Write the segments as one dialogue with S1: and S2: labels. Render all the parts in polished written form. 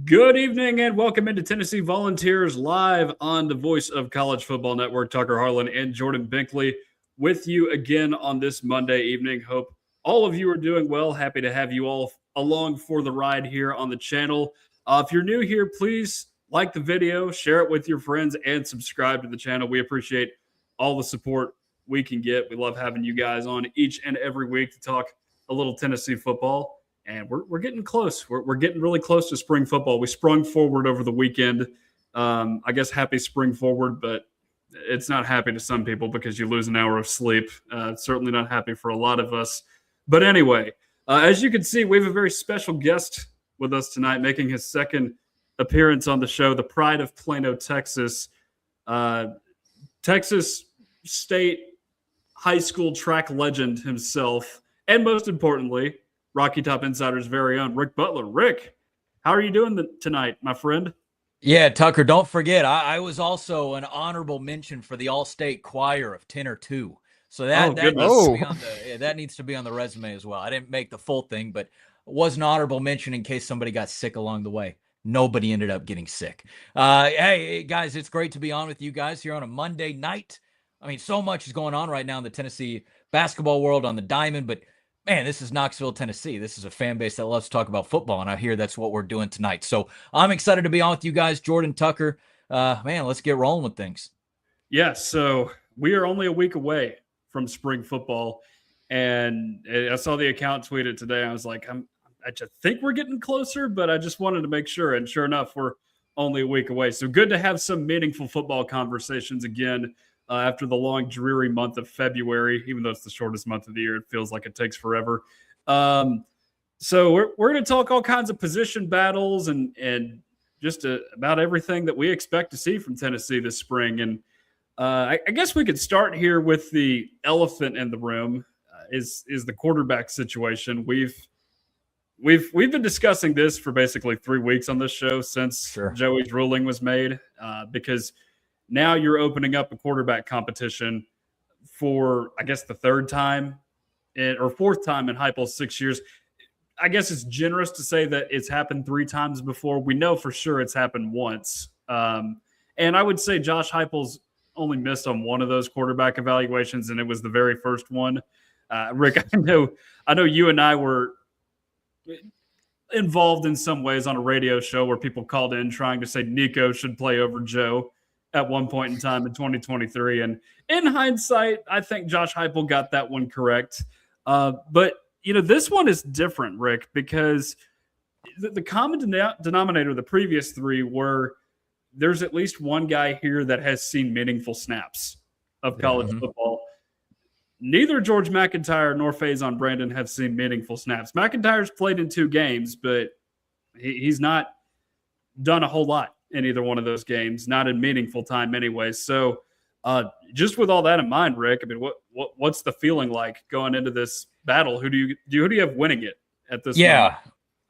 S1: Good evening and welcome into Tennessee Volunteers live on the Voice of College Football Network. Tucker Harlan and Jordan Binkley with you again on this Monday evening. Hope all of you are doing well. Happy to have you all along for the ride here on the channel. If you're new here, please like the video, share it with your friends, and subscribe to the channel. We appreciate all the support we can get. We love having you guys on each and every week to talk a little Tennessee football. And we're getting close. We're getting really close to spring football. We sprung forward over the weekend. I guess happy spring forward, but it's not happy to some people because you lose an hour of sleep. It's certainly not happy for a lot of us. But anyway, as you can see, we have a very special guest with us tonight, making his second appearance on the show, the pride of Plano, Texas. Texas State high school track legend himself, and most importantly, Rocky Top Insider's very own Rick Butler. Rick, how are you doing tonight, my friend?
S2: Yeah, Tucker, don't forget, I was also an honorable mention for the All-State Choir of Tenor 2. So that needs to be on the resume as well. I didn't make the full thing, but was an honorable mention in case somebody got sick along the way. Nobody ended up getting sick. Hey, guys, it's great to be on with you guys here on a Monday night. I mean, so much is going on right now in the Tennessee basketball world on the diamond, but man, this is Knoxville, Tennessee. This is a fan base that loves to talk about football, and I hear that's what we're doing tonight. So I'm excited to be on with you guys, Jordan, Tucker. Man, let's get rolling with things.
S1: Yes, so we are only a week away from spring football, and I saw the account tweeted today. I was like, I just think we're getting closer, but I just wanted to make sure, and sure enough, we're only a week away. So good to have some meaningful football conversations again. After the long, dreary month of February, even though it's the shortest month of the year, it feels like it takes forever. So we're going to talk all kinds of position battles and just about everything that we expect to see from Tennessee this spring. And I guess we could start here with the elephant in the room is the quarterback situation. We've been discussing this for basically 3 weeks on this show since Joey's ruling was made because – now you're opening up a quarterback competition for, I guess, the third time or fourth time in Heupel's 6 years. I guess it's generous to say that it's happened 3 times before. We know for sure it's happened once. And I would say Josh Heupel's only missed on one of those quarterback evaluations, and it was the very first one. Rick, I know you and I were involved in some ways on a radio show where people called in trying to say Nico should play over Joe at one point in time in 2023. And in hindsight, I think Josh Heupel got that one correct. But, this one is different, Rick, because the common denominator of the previous 3 were there's at least one guy here that has seen meaningful snaps of college football. Neither George McIntyre nor Faison Brandon have seen meaningful snaps. McIntyre's played in 2 games, but he's not done a whole lot in either one of those games, not in meaningful time anyway. So just with all that in mind, Rick, I mean, what's the feeling like going into this battle? Who do you have winning it at this moment?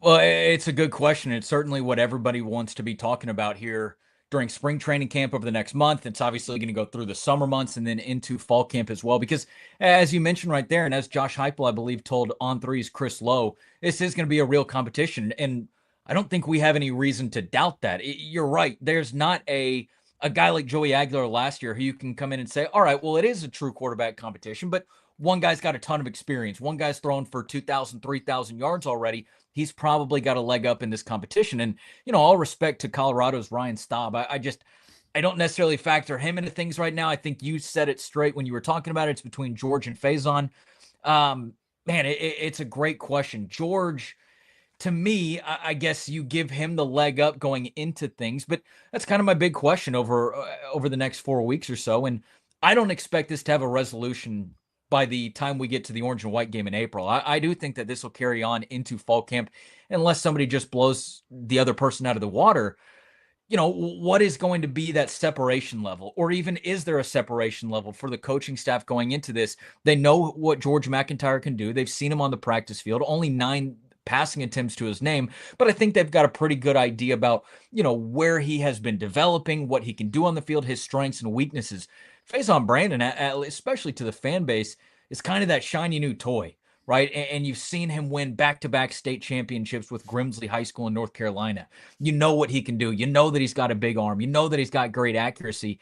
S2: Well, it's a good question. It's certainly what everybody wants to be talking about here during spring training camp over the next month. It's obviously going to go through the summer months and then into fall camp as well, because as you mentioned right there, and as Josh Heupel, I believe, told On3's Chris Lowe, this is going to be a real competition. And I don't think we have any reason to doubt that. You're right. There's not a guy like Joey Aguilar last year who you can come in and say, all right, well, it is a true quarterback competition, but one guy's got a ton of experience. One guy's thrown for 2,000, 3,000 yards already. He's probably got a leg up in this competition. And, all respect to Colorado's Ryan Staub, I don't necessarily factor him into things right now. I think you said it straight when you were talking about it. It's between George and Faison. Man, it's a great question. George, to me, I guess you give him the leg up going into things, but that's kind of my big question over the next 4 weeks or so. And I don't expect this to have a resolution by the time we get to the orange and white game in April. I do think that this will carry on into fall camp unless somebody just blows the other person out of the water. What is going to be that separation level? Or even is there a separation level for the coaching staff going into this? They know what George McIntyre can do. They've seen him on the practice field, only 9 passing attempts to his name, but I think they've got a pretty good idea about, where he has been developing, what he can do on the field, his strengths and weaknesses. Faison Brandon, especially to the fan base, is kind of that shiny new toy. right? And you've seen him win back-to-back state championships with Grimsley High School in North Carolina. You know what he can do. You know that he's got a big arm. You know that he's got great accuracy.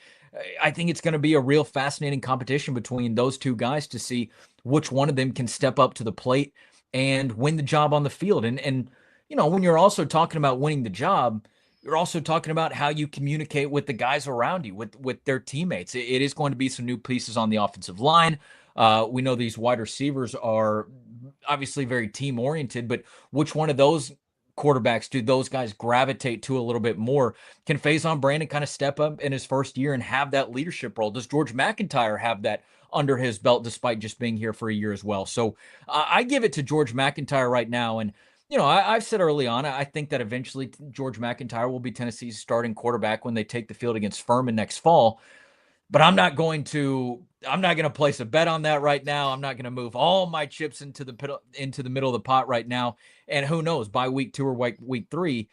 S2: I think it's going to be a real fascinating competition between those two guys to see which one of them can step up to the plate and win the job on the field. And when you're also talking about winning the job, you're also talking about how you communicate with the guys around you, with their teammates. It is going to be some new pieces on the offensive line. We know these wide receivers are obviously very team oriented, but which one of those quarterbacks do those guys gravitate to a little bit more? Can Faison Brandon kind of step up in his first year and have that leadership role? Does George McIntyre have that under his belt despite just being here for a year as well? So I give it to George McIntyre right now. And I've said early on, I think that eventually George McIntyre will be Tennessee's starting quarterback when they take the field against Furman next fall. But I'm not going to place a bet on that right now. I'm not going to move all my chips into the middle of the pot right now. And who knows, by week 2 or week 3,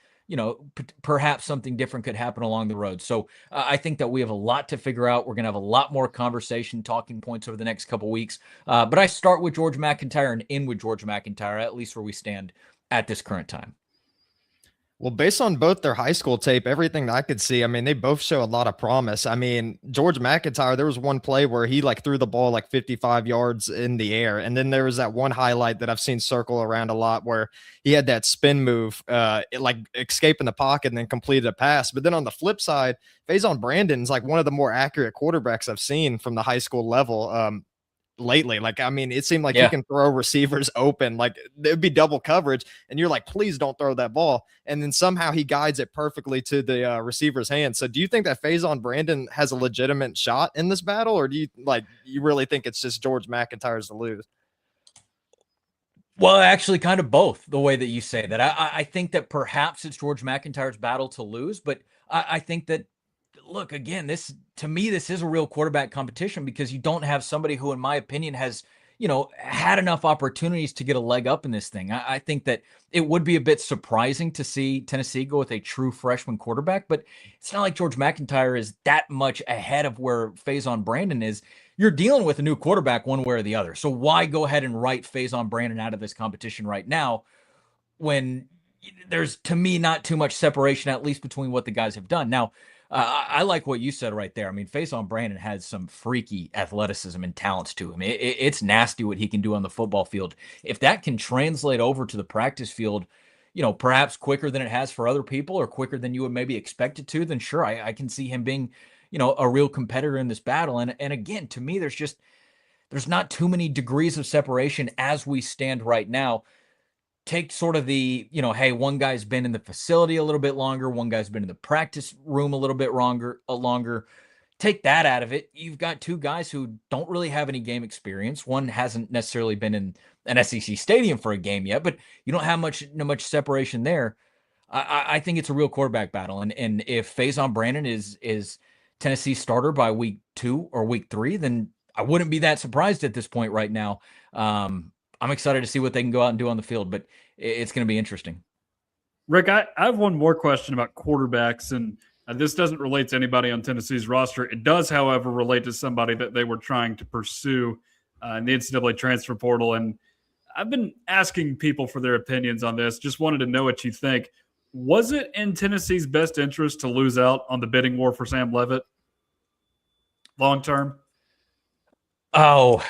S2: perhaps something different could happen along the road. So I think that we have a lot to figure out. We're going to have a lot more conversation, talking points over the next couple weeks. But I start with George McIntyre and end with George McIntyre, at least where we stand at this current time.
S3: Well, based on both their high school tape, everything that I could see, I mean, they both show a lot of promise. I mean, George McIntyre, there was one play where he threw the ball 55 yards in the air. And then there was that one highlight that I've seen circle around a lot where he had that spin move, escaping the pocket and then completed a pass. But then on the flip side, Faison Brandon's one of the more accurate quarterbacks I've seen from the high school level. Lately, it seemed like he can throw receivers open, it'd be double coverage, and you're like, please don't throw that ball, and then somehow he guides it perfectly to the receiver's hand. So do you think that Faison Brandon has a legitimate shot in this battle, or do you really think it's just George McIntyre's to lose?
S2: Well, actually, kind of both, the way that you say that. I think that perhaps it's George McIntyre's battle to lose, but I think that, look, again, to me, this is a real quarterback competition because you don't have somebody who, in my opinion, has, had enough opportunities to get a leg up in this thing. I think that it would be a bit surprising to see Tennessee go with a true freshman quarterback, but it's not like George McIntyre is that much ahead of where Faison Brandon is. You're dealing with a new quarterback one way or the other. So why go ahead and write Faison Brandon out of this competition right now when there's, to me, not too much separation, at least between what the guys have done. Now, I like what you said right there. I mean, Faison Brandon has some freaky athleticism and talents to him. It's nasty what he can do on the football field. If that can translate over to the practice field, perhaps quicker than it has for other people or quicker than you would maybe expect it to, then sure, I can see him being, a real competitor in this battle. And again, to me, there's not too many degrees of separation as we stand right now. Take sort of the, hey, one guy's been in the facility a little bit longer. One guy's been in the practice room a little bit longer. Take that out of it. You've got two guys who don't really have any game experience. One hasn't necessarily been in an SEC stadium for a game yet, but you don't have much separation there. I think it's a real quarterback battle. And if Faison Brandon is Tennessee's starter by week 2 or week 3, then I wouldn't be that surprised at this point right now. I'm excited to see what they can go out and do on the field, but it's going to be interesting.
S1: Rick, I have one more question about quarterbacks, and this doesn't relate to anybody on Tennessee's roster. It does, however, relate to somebody that they were trying to pursue in the NCAA transfer portal. And I've been asking people for their opinions on this. Just wanted to know what you think. Was it in Tennessee's best interest to lose out on the bidding war for Sam Leavitt long term?
S2: Oh,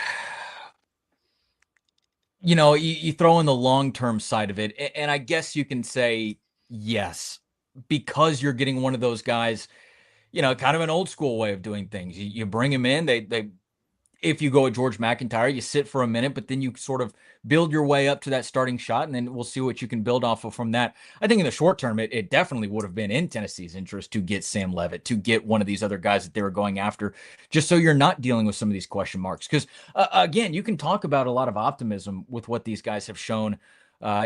S2: you throw in the long-term side of it, and I guess you can say yes, because you're getting one of those guys, kind of an old school way of doing things. You bring him in, they if you go with George McIntyre, you sit for a minute, but then you sort of build your way up to that starting shot, and then we'll see what you can build off of from that. I think in the short term, it definitely would have been in Tennessee's interest to get Sam Leavitt, to get one of these other guys that they were going after, just so you're not dealing with some of these question marks. Because, again, you can talk about a lot of optimism with what these guys have shown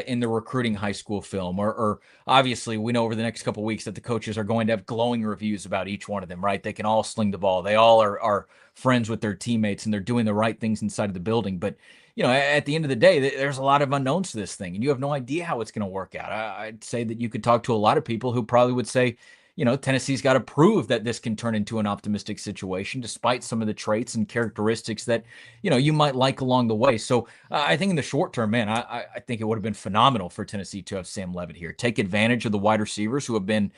S2: in the recruiting high school film, or obviously we know over the next couple of weeks that the coaches are going to have glowing reviews about each one of them, right? They can all sling the ball. They all are friends with their teammates and they're doing the right things inside of the building. But, at the end of the day, there's a lot of unknowns to this thing and you have no idea how it's going to work out. I'd say that you could talk to a lot of people who probably would say, Tennessee's got to prove that this can turn into an optimistic situation, despite some of the traits and characteristics that, you might like along the way. So I think in the short term, man, I think it would have been phenomenal for Tennessee to have Sam Levitt here. Take advantage of the wide receivers who have been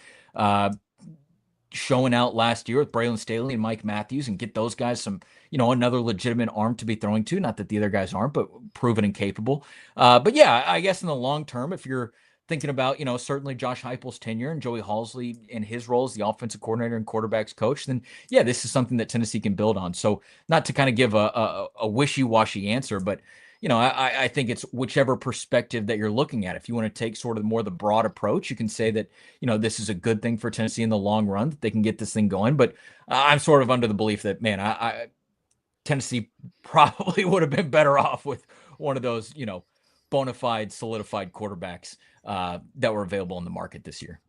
S2: showing out last year with Braylon Staley and Mike Matthews, and get those guys some, another legitimate arm to be throwing to. Not that the other guys aren't, but proven and capable. But yeah, I guess in the long term, if you're thinking about, certainly Josh Heupel's tenure and Joey Halzle in his role as the offensive coordinator and quarterbacks coach, then yeah, this is something that Tennessee can build on. So not to kind of give a wishy-washy answer, but I think it's whichever perspective that you're looking at. If you want to take sort of more the broad approach, you can say that, this is a good thing for Tennessee in the long run, that they can get this thing going. But I'm sort of under the belief that, man, Tennessee probably would have been better off with one of those, bona fide, solidified quarterbacks that were available in the market this year.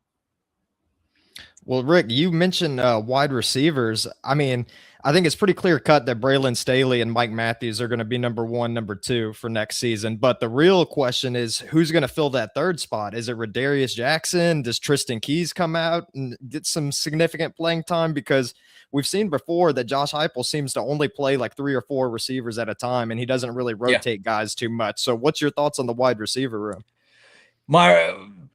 S3: Well, Rick, you mentioned wide receivers. I mean, I think it's pretty clear cut that Braylon Staley and Mike Matthews are going to be number 1, number 2 for next season. But the real question is, who's going to fill that third spot? Is it Radarius Jackson? Does Tristan Keys come out and get some significant playing time? Because we've seen before that Josh Heupel seems to only play like 3 or 4 receivers at a time, and he doesn't really rotate guys too much. So what's your thoughts on the wide receiver room?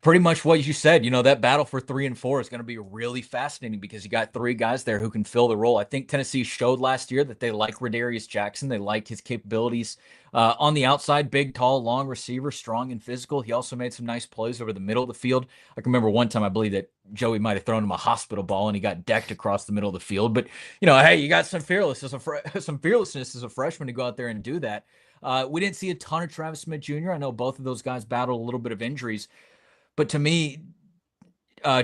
S2: Pretty much what you said. That battle for 3 and 4 is going to be really fascinating because you got 3 guys there who can fill the role. I think Tennessee showed last year that they like Radarius Jackson. They like his capabilities on the outside. Big, tall, long receiver, strong and physical. He also made some nice plays over the middle of the field. I can remember one time, I believe that Joey might have thrown him a hospital ball and he got decked across the middle of the field. But, hey, you got some fearlessness as a freshman to go out there and do that. We didn't see a ton of Travis Smith Jr. I know both of those guys battled a little bit of injuries. But to me,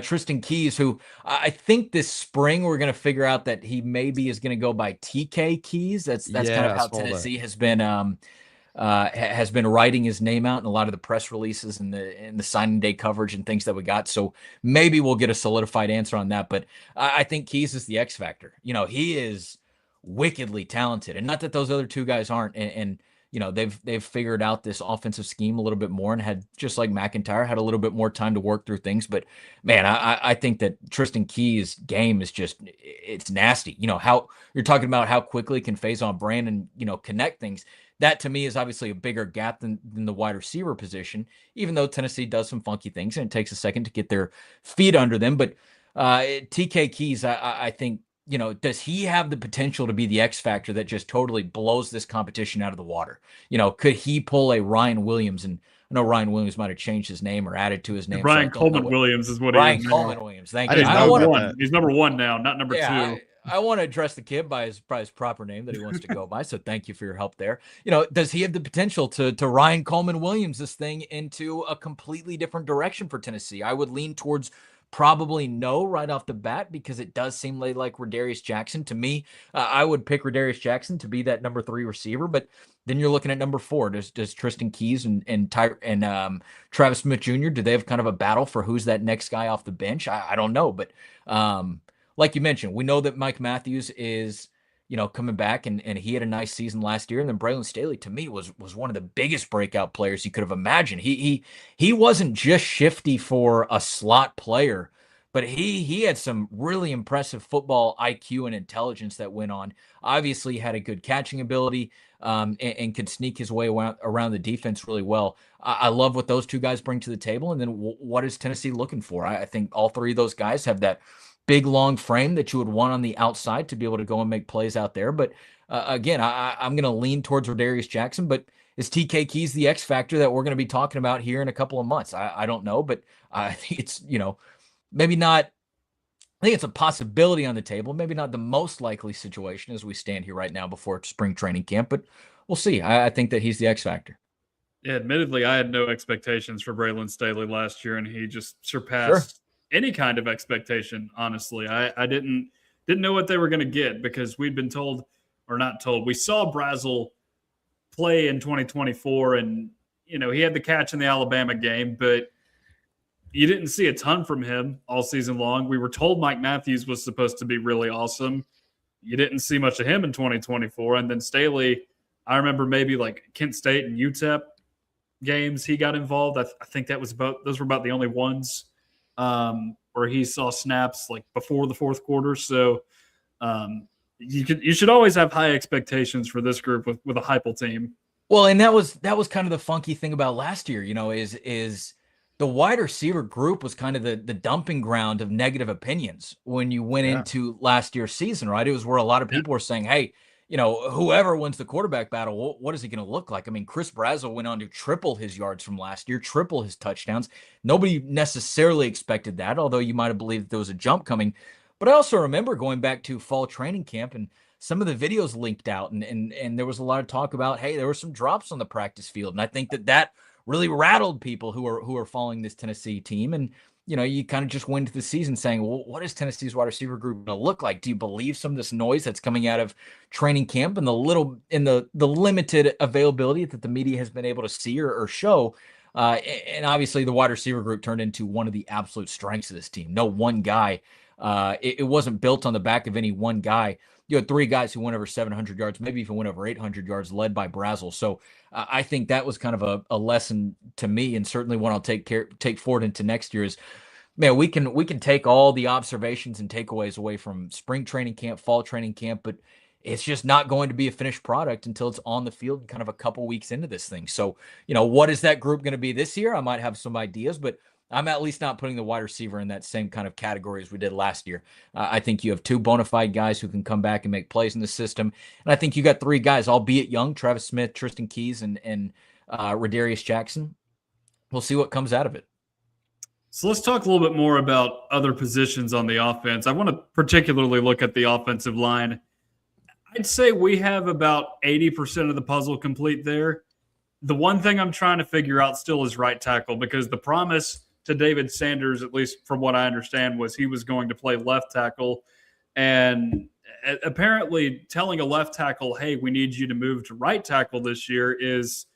S2: Tristan Keys, who I think this spring we're going to figure out that he maybe is going to go by TK Keys. That's kind of how Tennessee has been writing his name out in a lot of the press releases and the signing day coverage and things that we got. So maybe we'll get a solidified answer on that. But I think Keys is the X factor. He is wickedly talented, and not that those other 2 guys aren't. And they've figured out this offensive scheme a little bit more and had, just like McIntyre, had a little bit more time to work through things. But man, I think that Tristan Keys' game is it's nasty. How you're talking about how quickly it can phase on brand and, connect things. That to me is obviously a bigger gap than the wide receiver position, even though Tennessee does some funky things and it takes a second to get their feet under them. But TK Keys, I think, does he have the potential to be the X factor that just totally blows this competition out of the water? Could he pull a Ryan Williams? And I know Ryan Williams might have changed his name or added to his name.
S1: Ryan Coleman Williams is what
S2: Ryan
S1: he is.
S2: Coleman Williams. Thank you.
S1: He's number 1 now, not number 2.
S2: I want to address the kid by his proper name that he wants to go by. So thank you for your help there. Does he have the potential to Ryan Coleman Williams this thing into a completely different direction for Tennessee? I would lean towards probably no right off the bat, because it does seem like Radarius Jackson to me. I would pick Radarius Jackson to be that number 3 receiver, but then you're looking at number 4. Does Tristan Keys and Travis Smith Jr., do they have kind of a battle for who's that next guy off the bench? I don't know, but like you mentioned, we know that Mike Matthews is coming back, and he had a nice season last year. And then Braylon Staley, to me, was one of the biggest breakout players you could have imagined. He wasn't just shifty for a slot player, but he had some really impressive football IQ and intelligence that went on. Obviously, had a good catching ability and could sneak his way around the defense really well. I love what those 2 guys bring to the table. And then what is Tennessee looking for? I think all 3 of those guys have that big, long frame that you would want on the outside to be able to go and make plays out there. But again, I'm going to lean towards Radarius Jackson, but is TK Keys the X factor that we're going to be talking about here in a couple of months? I don't know, but I think it's, maybe not. I think it's a possibility on the table, maybe not the most likely situation as we stand here right now before spring training camp, but we'll see. I think that he's the X factor.
S1: Yeah, admittedly, I had no expectations for Braylon Staley last year, and he just surpassed any kind of expectation. Honestly, I didn't know what they were going to get, because we'd been told, or not told, we saw Brazel play in 2024, and he had the catch in the Alabama game, but you didn't see a ton from him all season long. We were told Mike Matthews was supposed to be really awesome. You didn't see much of him in 2024. And then Staley, I remember maybe like Kent State and UTEP games he got involved. I think those were about the only ones where he saw snaps like before the fourth quarter. So you should always have high expectations for this group with a Heupel team.
S2: Well, and that was kind of the funky thing about last year, is the wide receiver group was kind of the dumping ground of negative opinions when you went into last year's season, right? It was where a lot of people were saying, hey, whoever wins the quarterback battle, what is he going to look like? I mean, Chris Brazzell went on to triple his yards from last year, triple his touchdowns. Nobody necessarily expected that, although you might have believed there was a jump coming. But I also remember going back to fall training camp and some of the videos linked out, and there was a lot of talk about, hey, there were some drops on the practice field. And I think that really rattled people who are following this Tennessee team. And, you kind of just went into the season saying, well, what is Tennessee's wide receiver group going to look like? Do you believe some of this noise that's coming out of training camp and the limited availability that the media has been able to see or show? And obviously the wide receiver group turned into one of the absolute strengths of this team. No one guy. It wasn't built on the back of any one guy. You had three guys who went over 700 yards, maybe even went over 800 yards, led by Brazzell. So I think that was kind of a lesson to me, and certainly one I'll take forward into next year is, man, we can take all the observations and takeaways away from spring training camp, fall training camp, but it's just not going to be a finished product until it's on the field kind of a couple weeks into this thing. So, what is that group going to be this year? I might have some ideas, but I'm at least not putting the wide receiver in that same kind of category as we did last year. I think you have two bona fide guys who can come back and make plays in the system. And I think you got three guys, albeit young, Travis Smith, Tristan Keys, and Radarius Jackson. We'll see what comes out of it.
S1: So let's talk a little bit more about other positions on the offense. I want to particularly look at the offensive line. I'd say we have about 80% of the puzzle complete there. The one thing I'm trying to figure out still is right tackle, because the promise to David Sanders, at least from what I understand, was he was going to play left tackle. And apparently telling a left tackle, hey, we need you to move to right tackle this year is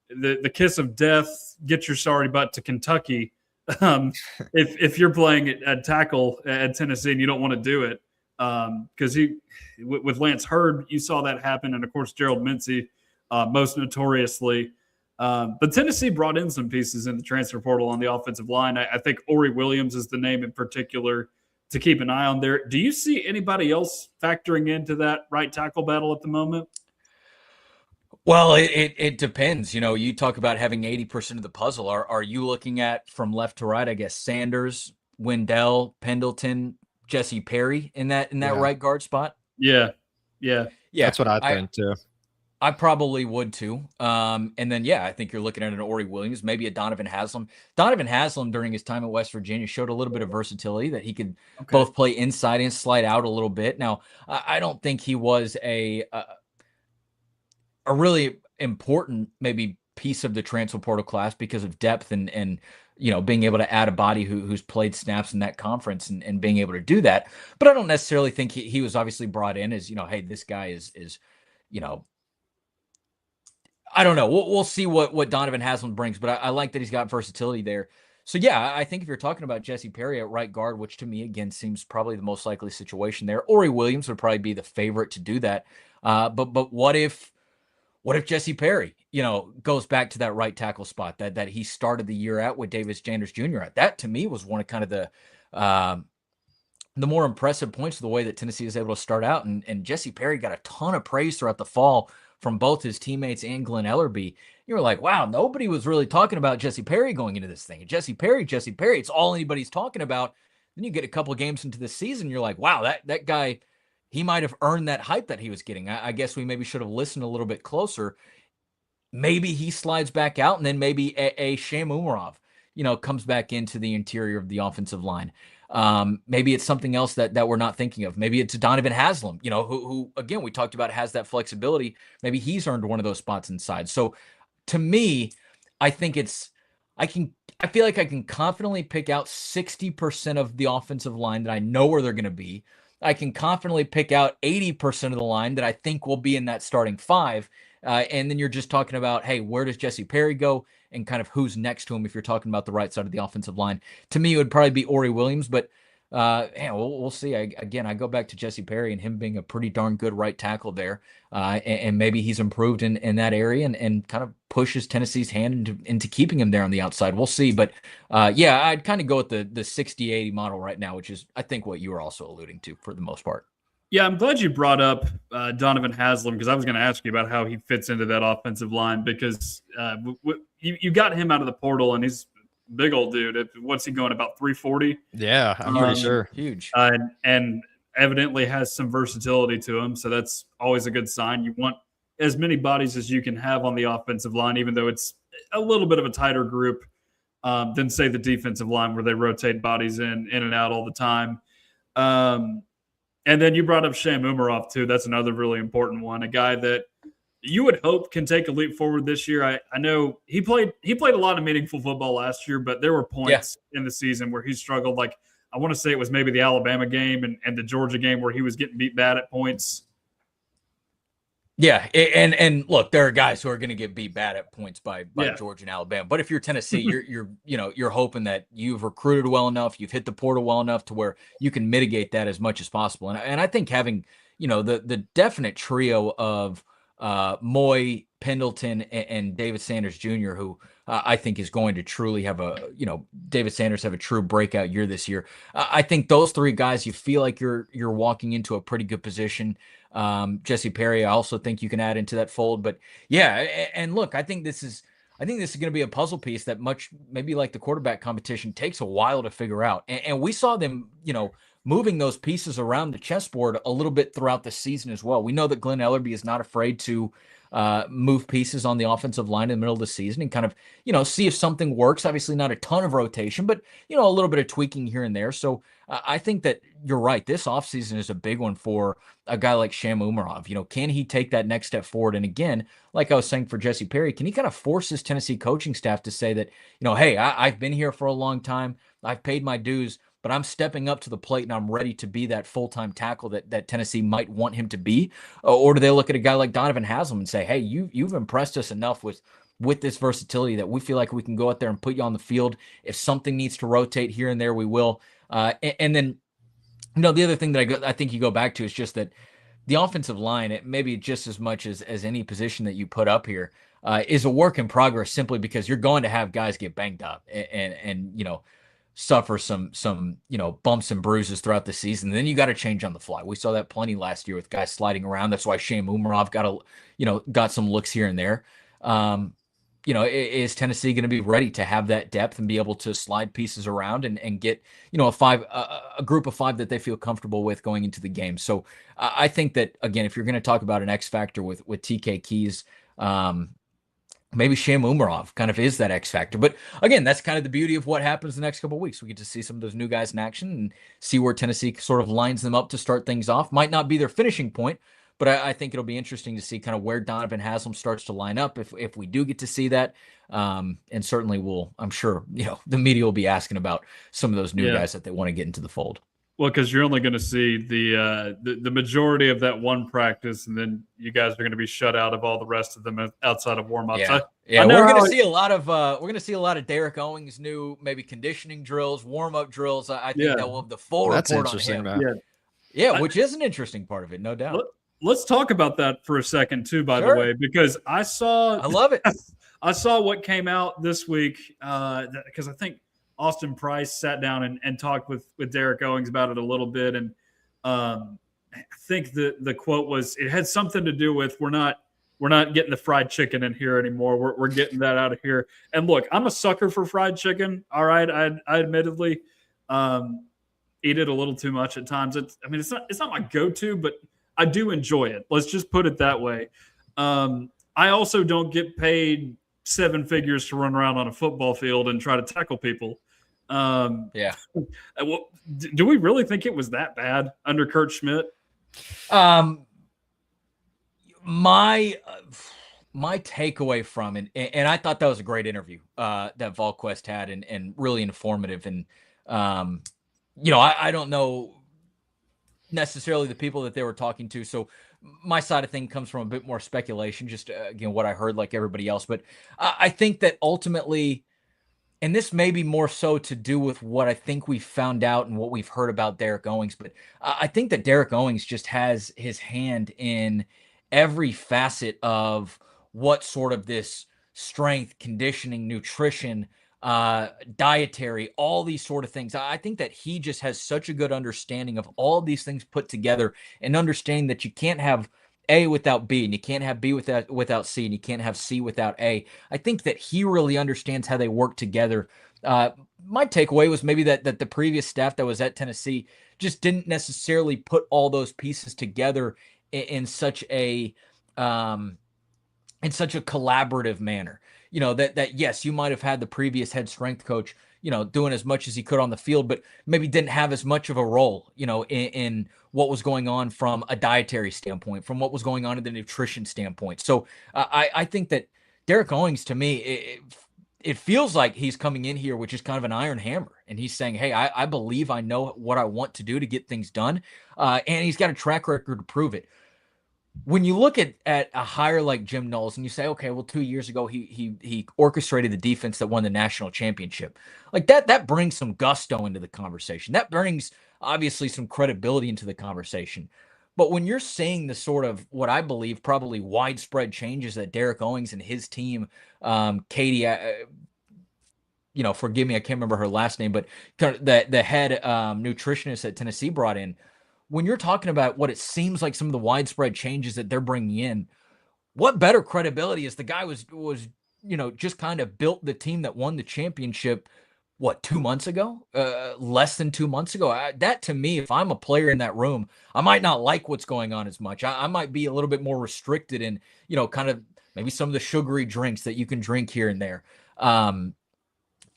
S1: the kiss of death, get your sorry butt to Kentucky. If you're playing at tackle at Tennessee and you don't want to do it. Because with Lance Hurd, you saw that happen. And, of course, Gerald Mincey, most notoriously. But Tennessee brought in some pieces in the transfer portal on the offensive line. I think Ori Williams is the name in particular to keep an eye on there. Do you see anybody else factoring into that right tackle battle at the moment?
S2: Well, it depends. You talk about having 80% of the puzzle. Are you looking at from left to right, I guess, Sanders, Wendell, Pendleton, Jesse Perry in that right guard spot?
S1: Yeah.
S3: That's what I think too.
S2: I probably would too. And then, I think you're looking at an Ori Williams, maybe a Donovan Haslam. Donovan Haslam during his time at West Virginia showed a little bit of versatility that he could both play inside and slide out a little bit. Now, I don't think he was a really important maybe piece of the transfer portal class because of depth and being able to add a body who's played snaps in that conference and being able to do that. But I don't necessarily think he was obviously brought in as, hey, this guy is I don't know. We'll see what Donovan Haslam brings, but I like that he's got versatility there. So, I think if you're talking about Jesse Perry at right guard, which to me, again, seems probably the most likely situation there, Ori Williams would probably be the favorite to do that. But what if Jesse Perry, goes back to that right tackle spot that he started the year at with Davis Janders Jr. at? That, to me, was one of kind of the more impressive points of the way that Tennessee was able to start out. And Jesse Perry got a ton of praise throughout the fall from both his teammates and Glenn Ellerby. You were like, wow, nobody was really talking about Jesse Perry going into this thing. Jesse Perry, it's all anybody's talking about. Then you get a couple of games into the season, you're like, wow, that guy, he might have earned that hype that he was getting. I guess we maybe should have listened a little bit closer. Maybe he slides back out, and then maybe a Sham Umarov, comes back into the interior of the offensive line. Maybe it's something else that we're not thinking of. Maybe it's Donovan Haslam, who again, we talked about has that flexibility. Maybe he's earned one of those spots inside. So to me, I think I feel like I can confidently pick out 60% of the offensive line that I know where they're going to be. I can confidently pick out 80% of the line that I think will be in that starting five. And then you're just talking about, hey, where does Jesse Perry go and kind of who's next to him if you're talking about the right side of the offensive line. To me, it would probably be Ori Williams, but Man, we'll see. Again, I go back to Jesse Perry and him being a pretty darn good right tackle there. And maybe he's improved in that area and kind of pushes Tennessee's hand into keeping him there on the outside. We'll see. But yeah, I'd kind of go with the 60-80 model right now, which is, I think, what you were also alluding to for the most part.
S1: Yeah, I'm glad you brought up Donovan Haslam, because I was going to ask you about how he fits into that offensive line, because you got him out of the portal, and he's a big old dude. What's he going, about 340?
S3: Yeah, I'm pretty sure.
S2: Huge.
S1: And evidently has some versatility to him, so that's always a good sign. You want as many bodies as you can have on the offensive line, even though it's a little bit of a tighter group than, say, the defensive line, where they rotate bodies in and out all the time. And then you brought up Sham Umarov, too. That's another really important one, a guy that you would hope can take a leap forward this year. I know he played a lot of meaningful football last year, but there were points in the season where he struggled. Like, I want to say it was maybe the Alabama game and the Georgia game where he was getting beat bad at points.
S2: Yeah, and look, there are guys who are going to get beat bad at points by Georgia and Alabama. But if you're Tennessee, you're hoping that you've recruited well enough, you've hit the portal well enough to where you can mitigate that as much as possible. And I think having the definite trio of Moy, Pendleton, and David Sanders Jr., who I think is going to truly have David Sanders have a true breakout year this year. I think those three guys, you feel like you're walking into a pretty good position. Jesse Perry, I also think you can add into that fold. But yeah, and look, I think this is going to be a puzzle piece that maybe like the quarterback competition takes a while to figure out. And we saw them, moving those pieces around the chessboard a little bit throughout the season as well. We know that Glenn Ellerby is not afraid to move pieces on the offensive line in the middle of the season and kind of, see if something works. Obviously not a ton of rotation, but, a little bit of tweaking here and there. So I think that you're right. This offseason is a big one for a guy like Sham Umarov. Can he take that next step forward? And again, like I was saying for Jesse Perry, can he kind of force his Tennessee coaching staff to say that, hey, I've been here for a long time. I've paid my dues, but I'm stepping up to the plate and I'm ready to be that full-time tackle that Tennessee might want him to be? Or do they look at a guy like Donovan Haslam and say, hey, you've impressed us enough with this versatility that we feel like we can go out there and put you on the field. If something needs to rotate here and there, we will. And then, the other thing that I think you go back to is just that the offensive line, it maybe just as much as any position that you put up here, is a work in progress, simply because you're going to have guys get banged up and suffer some bumps and bruises throughout the season. And then you got to change on the fly. We saw that plenty last year with guys sliding around. That's why Sham Umarov got some looks here and there. Is Tennessee going to be ready to have that depth and be able to slide pieces around and get, a group of five that they feel comfortable with going into the game? So I think that, again, if you're going to talk about an X factor with TK Keys, maybe Sham Umarov kind of is that X factor. But again, that's kind of the beauty of what happens the next couple of weeks. We get to see some of those new guys in action and see where Tennessee sort of lines them up to start things off. Might not be their finishing point, but I think it'll be interesting to see kind of where Donovan Haslam starts to line up if we do get to see that. And certainly I'm sure, the media will be asking about some of those new guys that they want to get into the fold.
S1: Well, because you're only going to see the majority of that one practice, and then you guys are going to be shut out of all the rest of them outside of warm-ups.
S2: Yeah, we're going to see a lot of Derek Owings' new maybe conditioning drills, warm-up drills. I think that will have the full report on him. Yeah, which is an interesting part of it, no doubt.
S1: Let's talk about that for a second too, by the way, because I love it. I saw what came out this week because I think Austin Price sat down and talked with Derek Owings about it a little bit. And I think the quote was, it had something to do with, we're not getting the fried chicken in here anymore. We're getting that out of here. And look, I'm a sucker for fried chicken. All right. I admittedly eat it a little too much at times. It's not my go-to, but I do enjoy it. Let's just put it that way. I also don't get paid 7 figures to run around on a football field and try to tackle people. Do we really think it was that bad under Kurt Schmidt?
S2: My takeaway from it, and I thought that was a great interview that VolQuest had and really informative. And, I don't know necessarily the people that they were talking to. So my side of thing comes from a bit more speculation, just again, what I heard like everybody else. But I think that ultimately and this may be more so to do with what I think we found out and what we've heard about Derek Owings, but I think that Derek Owings just has his hand in every facet of what sort of this strength, conditioning, nutrition, dietary, all these sort of things. I think that he just has such a good understanding of all these things put together, and understanding that you can't have A without B, and you can't have B without C, and you can't have C without A. I think that he really understands how they work together. My takeaway was maybe that the previous staff that was at Tennessee just didn't necessarily put all those pieces together in such a collaborative manner. You know, that yes, you might have had the previous head strength coach, you know, doing as much as he could on the field, but maybe didn't have as much of a role, you know, in what was going on from a dietary standpoint, from what was going on in the nutrition standpoint. So I think that Derek Owings, to me, it feels like he's coming in here, which is kind of an iron hammer. And he's saying, hey, I believe I know what I want to do to get things done. And he's got a track record to prove it. When you look at a hire like Jim Knowles and you say, okay, well, 2 years ago, he orchestrated the defense that won the national championship. Like that brings some gusto into the conversation. That brings obviously some credibility into the conversation. But when you're seeing the sort of what I believe probably widespread changes that Derek Owings and his team, Katie, you know, forgive me, I can't remember her last name, but kind of the head nutritionist at Tennessee brought in. When you're talking about what it seems like some of the widespread changes that they're bringing in, what better credibility is the guy was you know, just kind of built the team that won the championship, what, 2 months ago? Less than 2 months ago. That to me, if I'm a player in that room, I might not like what's going on as much. I might be a little bit more restricted in, you know, kind of maybe some of the sugary drinks that you can drink here and there.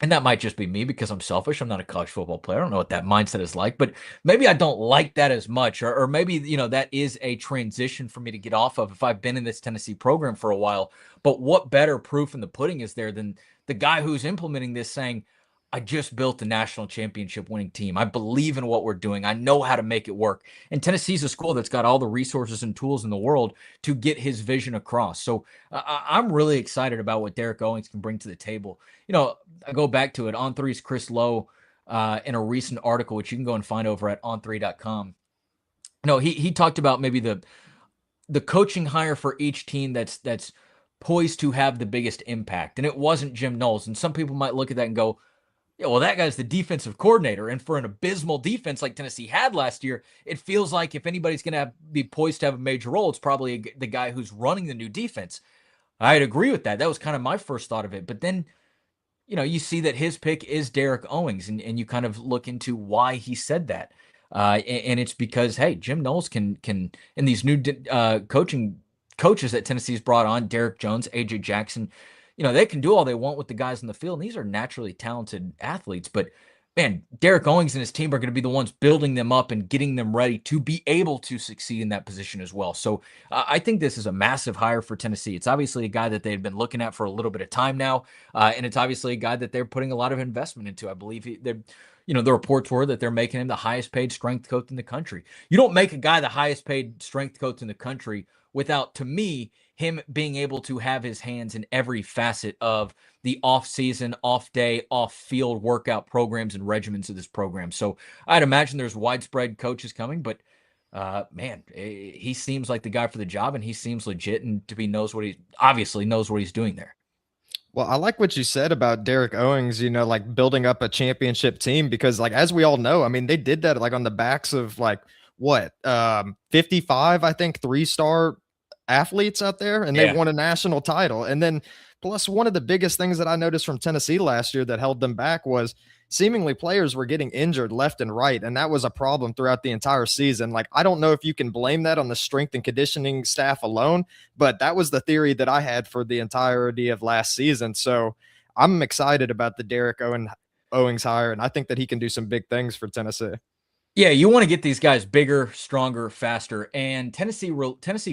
S2: And that might just be me because I'm selfish. I'm not a college football player. I don't know what that mindset is like, but maybe I don't like that as much, or maybe, you know, that is a transition for me to get off of if I've been in this Tennessee program for a while. But what better proof in the pudding is there than the guy who's implementing this saying, I just built a national championship winning team. I believe in what we're doing. I know how to make it work. And Tennessee's a school that's got all the resources and tools in the world to get his vision across. So I'm really excited about what Derek Owings can bring to the table. You know, I go back to it. On3's Chris Lowe, in a recent article, which you can go and find over at on3.com. You know, he talked about maybe the coaching hire for each team that's poised to have the biggest impact. And it wasn't Jim Knowles. And some people might look at that and go, yeah, well, that guy's the defensive coordinator. And for an abysmal defense like Tennessee had last year, it feels like if anybody's going to be poised to have a major role, it's probably the guy who's running the new defense. I'd agree with that. That was kind of my first thought of it. But then, you know, you see that his pick is Derek Owings, and you kind of look into why he said that. And it's because, hey, Jim Knowles can and these new coaches that Tennessee's brought on, Derek Jones, AJ Jackson, you know, they can do all they want with the guys in the field. And these are naturally talented athletes. But, man, Derek Owings and his team are going to be the ones building them up and getting them ready to be able to succeed in that position as well. So I think this is a massive hire for Tennessee. It's obviously a guy that they've been looking at for a little bit of time now. And it's obviously a guy that they're putting a lot of investment into. I believe the reports were that they're making him the highest paid strength coach in the country. You don't make a guy the highest paid strength coach in the country without, to me, him being able to have his hands in every facet of the off-season, off-day, off-field workout programs and regimens of this program. So I'd imagine there's widespread coaches coming, but man, he seems like the guy for the job, and he seems legit, and obviously knows what he's doing there.
S3: Well, I like what you said about Derek Owings, you know, like building up a championship team, because like, as we all know, I mean, they did that like on the backs of like 55, I think, 3-star athletes out there, and they won a national title. And then plus, one of the biggest things that I noticed from Tennessee last year that held them back was seemingly players were getting injured left and right. And that was a problem throughout the entire season. Like, I don't know if you can blame that on the strength and conditioning staff alone, but that was the theory that I had for the entirety of last season. So I'm excited about the Derek Owings hire, and I think that he can do some big things for Tennessee.
S2: Yeah, you want to get these guys bigger, stronger, faster. And Tennessee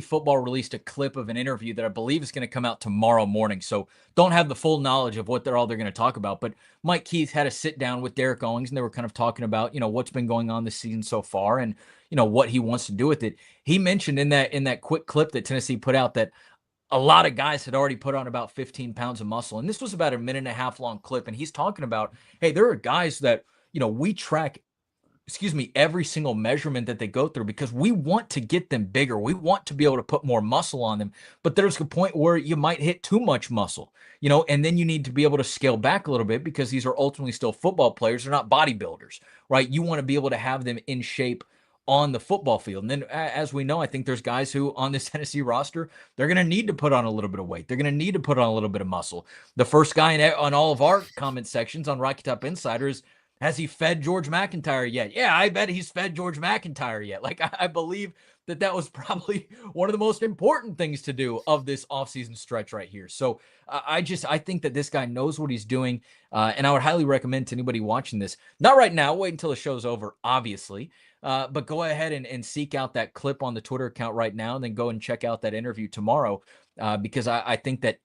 S2: football released a clip of an interview that I believe is going to come out tomorrow morning. So don't have the full knowledge of what they're going to talk about. But Mike Keith had a sit down with Derek Owings, and they were kind of talking about, you know, what's been going on this season so far, and, you know, what he wants to do with it. He mentioned in that quick clip that Tennessee put out that a lot of guys had already put on about 15 pounds of muscle. And this was about a minute and a half long clip. And he's talking about, hey, there are guys that, we track, every single measurement that they go through because we want to get them bigger. We want to be able to put more muscle on them. But there's a point where you might hit too much muscle, and then you need to be able to scale back a little bit because these are ultimately still football players. They're not bodybuilders, right? You want to be able to have them in shape on the football field. And then as we know, I think there's guys who on this Tennessee roster, they're going to need to put on a little bit of weight. They're going to need to put on a little bit of muscle. The first guy on all of our comment sections on Rocky Top Insiders, has he fed George McIntyre yet? Yeah, I bet he's fed George McIntyre yet. Like, I believe that was probably one of the most important things to do of this offseason stretch right here. So I think that this guy knows what he's doing. And I would highly recommend to anybody watching this, not right now, wait until the show's over, obviously. But go ahead and seek out that clip on the Twitter account right now, and then go and check out that interview tomorrow. Because I think that,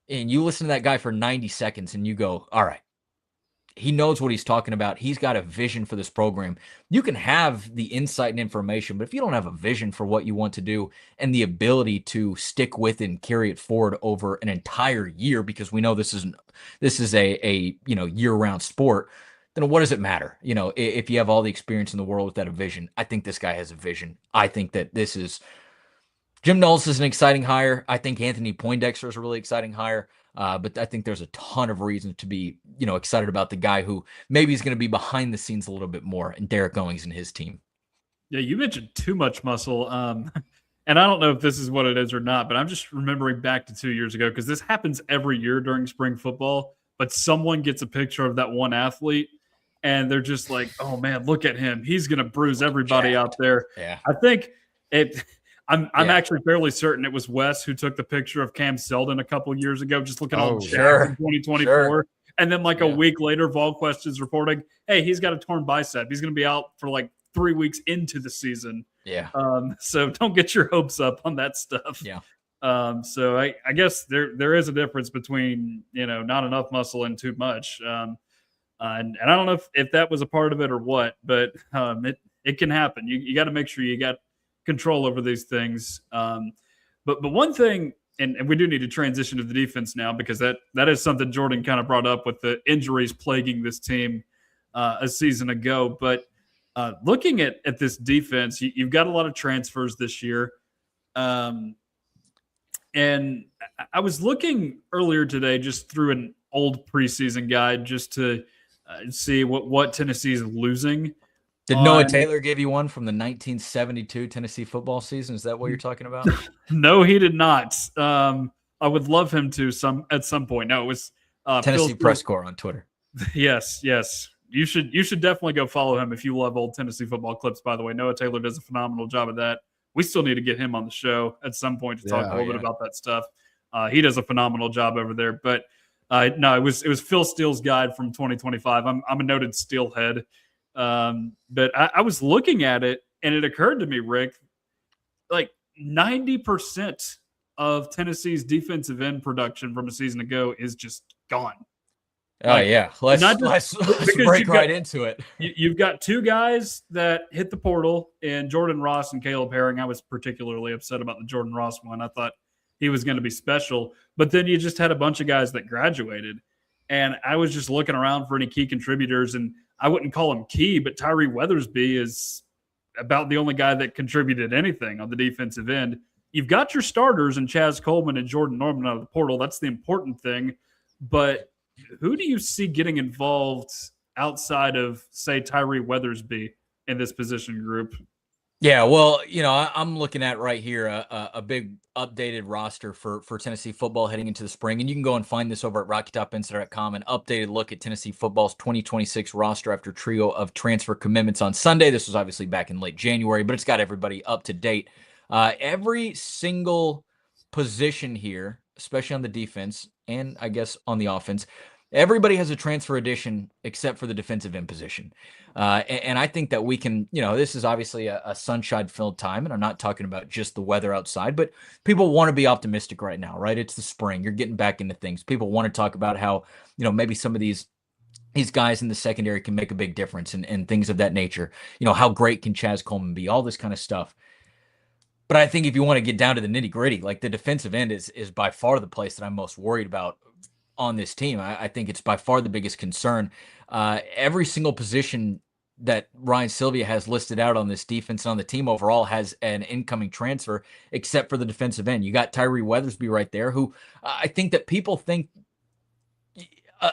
S2: and you listen to that guy for 90 seconds and you go, all right, he knows what he's talking about. He's got a vision for this program. You can have the insight and information, but if you don't have a vision for what you want to do and the ability to stick with and carry it forward over an entire year, because we know this is a year-round sport, then what does it matter? If you have all the experience in the world without a vision. I think this guy has a vision. I think that Jim Knowles is an exciting hire. I think Anthony Poindexter is a really exciting hire. But I think there's a ton of reasons to be, excited about the guy who maybe is going to be behind the scenes a little bit more, and Derek Owings and his team.
S1: Yeah, you mentioned too much muscle. And I don't know if this is what it is or not, but I'm just remembering back to 2 years ago, because this happens every year during spring football, but someone gets a picture of that one athlete and they're just like, oh man, look at him. He's going to bruise everybody out there.
S2: Yeah.
S1: I think I'm actually fairly certain it was Wes who took the picture of Cam Selden a couple of years ago, just looking all jacked in 2024. Sure. And then a week later, VolQuest is reporting, hey, he's got a torn bicep. He's going to be out for 3 weeks into the season.
S2: Yeah.
S1: So don't get your hopes up on that stuff.
S2: Yeah.
S1: So I guess there is a difference between, not enough muscle and too much. And I don't know if that was a part of it or what, but it can happen. You got to make sure you got control over these things. But one thing, and we do need to transition to the defense now, because that is something Jordan kind of brought up with the injuries plaguing this team a season ago. But looking at this defense, you've got a lot of transfers this year. And I was looking earlier today just through an old preseason guide just to see what Tennessee is losing.
S2: Did Noah Taylor give you one from the 1972 Tennessee football season? Is that what you're talking about?
S1: No, he did not. I would love him to at some point. No, it was
S2: Tennessee Press Corps on Twitter.
S1: Yes. You should definitely go follow him if you love old Tennessee football clips, by the way. Noah Taylor does a phenomenal job of that. We still need to get him on the show at some point to talk a little bit about that stuff. He does a phenomenal job over there. But no, it was Phil Steele's guide from 2025. I'm a noted Steelhead. But I was looking at it, and it occurred to me, Rick, 90% of Tennessee's defensive end production from a season ago is just gone.
S2: Oh yeah, let's break right into it.
S1: You've got two guys that hit the portal in Jordan Ross and Caleb Herring. I was particularly upset about the Jordan Ross one. I thought he was going to be special, but then you just had a bunch of guys that graduated, and I was just looking around for any key contributors, and I wouldn't call him key, but Tyree Weathersby is about the only guy that contributed anything on the defensive end. You've got your starters in Chaz Coleman and Jordan Norman out of the portal. That's the important thing. But who do you see getting involved outside of, say, Tyree Weathersby in this position group?
S2: Yeah, well, I'm looking at right here a big updated roster for Tennessee football heading into the spring. And you can go and find this over at RockyTopInsider.com, an updated look at Tennessee football's 2026 roster after trio of transfer commitments on Sunday. This was obviously back in late January, but it's got everybody up to date. Every single position here, especially on the defense and I guess on the offense, everybody has a transfer addition except for the defensive end position. And I think that we can, this is obviously a sunshine-filled time, and I'm not talking about just the weather outside, but people want to be optimistic right now, right? It's the spring. You're getting back into things. People want to talk about how, maybe some of these guys in the secondary can make a big difference and things of that nature. How great can Chaz Coleman be? All this kind of stuff. But I think if you want to get down to the nitty gritty, like the defensive end is by far the place that I'm most worried about on this team. I think it's by far the biggest concern. Every single position that Ryan Sylvia has listed out on this defense and on the team overall has an incoming transfer, except for the defensive end. You got Tyree Weathersby right there, who I think that people think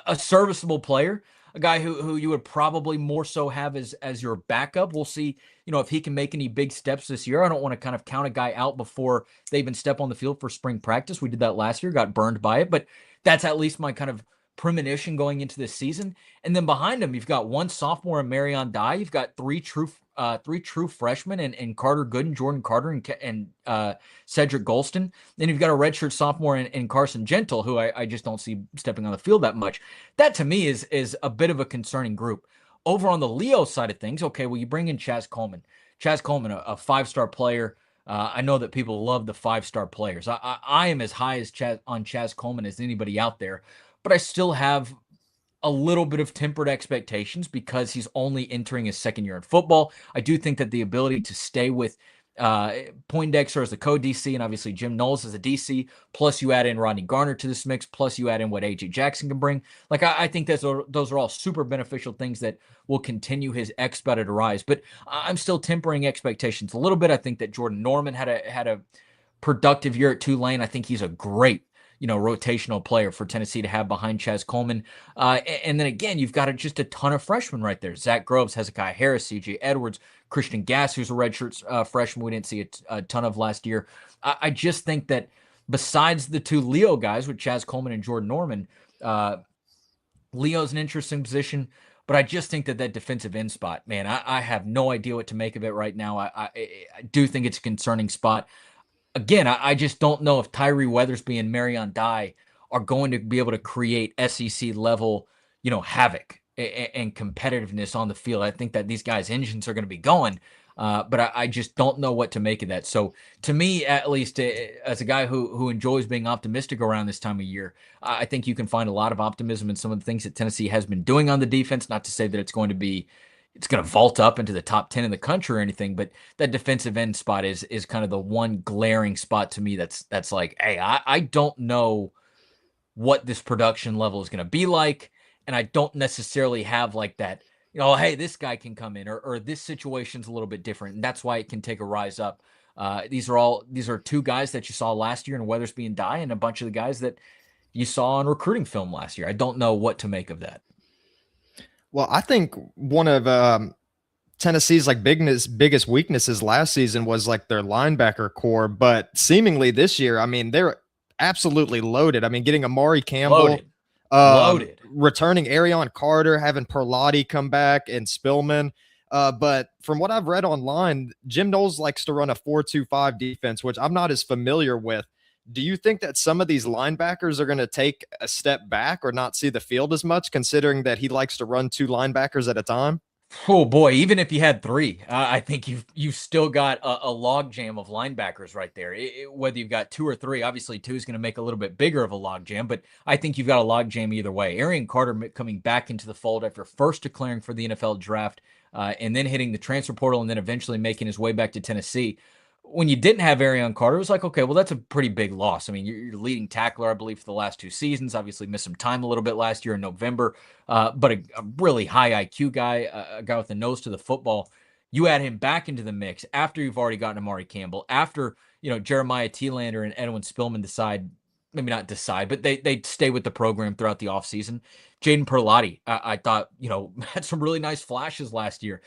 S2: a serviceable player, a guy who you would probably more so have as your backup. We'll see, if he can make any big steps this year. I don't want to kind of count a guy out before they even step on the field for spring practice. We did that last year, got burned by it, but that's at least my kind of premonition going into this season. And then behind him, you've got one sophomore in Marion Dye. You've got three true freshmen and Carter Gooden, Jordan Carter, and Cedric Golston. Then you've got a redshirt sophomore in Carson Gentle, who I just don't see stepping on the field that much. That to me is a bit of a concerning group. Over on the Leo side of things, okay, well, you bring in Chaz Coleman. Chaz Coleman, a five-star player. I know that people love the five-star players. I am as high as Chaz Coleman as anybody out there, but I still have a little bit of tempered expectations because he's only entering his second year in football. I do think that the ability to stay with Poindexter as the co-DC and obviously Jim Knowles as a DC, plus you add in Rodney Garner to this mix, plus you add in what A.J. Jackson can bring. Like I think those are all super beneficial things that will continue his expedited rise. But I'm still tempering expectations a little bit. I think that Jordan Norman had a productive year at Tulane. I think he's a great rotational player for Tennessee to have behind Chaz Coleman. And then again, you've got just a ton of freshmen right there. Zach Groves, Hezekiah Harris, C.J. Edwards, Christian Gass, who's a redshirt freshman we didn't see a ton of last year. I just think that besides the two Leo guys with Chaz Coleman and Jordan Norman, Leo's an interesting position, but I just think that defensive end spot, man, I have no idea what to make of it right now. I do think it's a concerning spot. Again, I just don't know if Tyree Weathersby and Marion Dye are going to be able to create SEC level, havoc and competitiveness on the field. I think that these guys' engines are going to be going, but I just don't know what to make of that. So to me, at least as a guy who enjoys being optimistic around this time of year, I think you can find a lot of optimism in some of the things that Tennessee has been doing on the defense. Not to say that it's going to vault up into the top 10 in the country or anything, but that defensive end spot is kind of the one glaring spot to me that's like, hey, I don't know what this production level is going to be like, and I don't necessarily have like that, hey, this guy can come in, or this situation's a little bit different, and that's why it can take a rise up. These are two guys that you saw last year in Weathersby and Dye, and a bunch of the guys that you saw on recruiting film last year. I don't know what to make of that.
S3: Well, I think one of Tennessee's biggest weaknesses last season was like their linebacker core, but seemingly this year, I mean, they're absolutely loaded. I mean, getting Amari Campbell,
S2: loaded.
S3: Returning Arion Carter, having Perlotti come back, and Spillman. But from what I've read online, Jim Knowles likes to run a 4-2-5 defense, which I'm not as familiar with. Do you think that some of these linebackers are going to take a step back or not see the field as much, considering that he likes to run two linebackers at a time?
S2: Oh boy, even if you had three, I think you've still got a log jam of linebackers right there. Whether you've got two or three, obviously two is going to make a little bit bigger of a log jam, but I think you've got a log jam either way. Arion Carter coming back into the fold after first declaring for the NFL draft and then hitting the transfer portal and then eventually making his way back to Tennessee. When you didn't have Arion Carter, it was like, okay, well, that's a pretty big loss. I mean, you're leading tackler, I believe, for the last two seasons. Obviously missed some time a little bit last year in November, but a really high IQ guy, a guy with a nose to the football. You add him back into the mix after you've already gotten Amari Campbell, after, Jeremiah Thielander and Edwin Spillman but they stay with the program throughout the offseason. Jaden Perlotti, I thought, had some really nice flashes last year.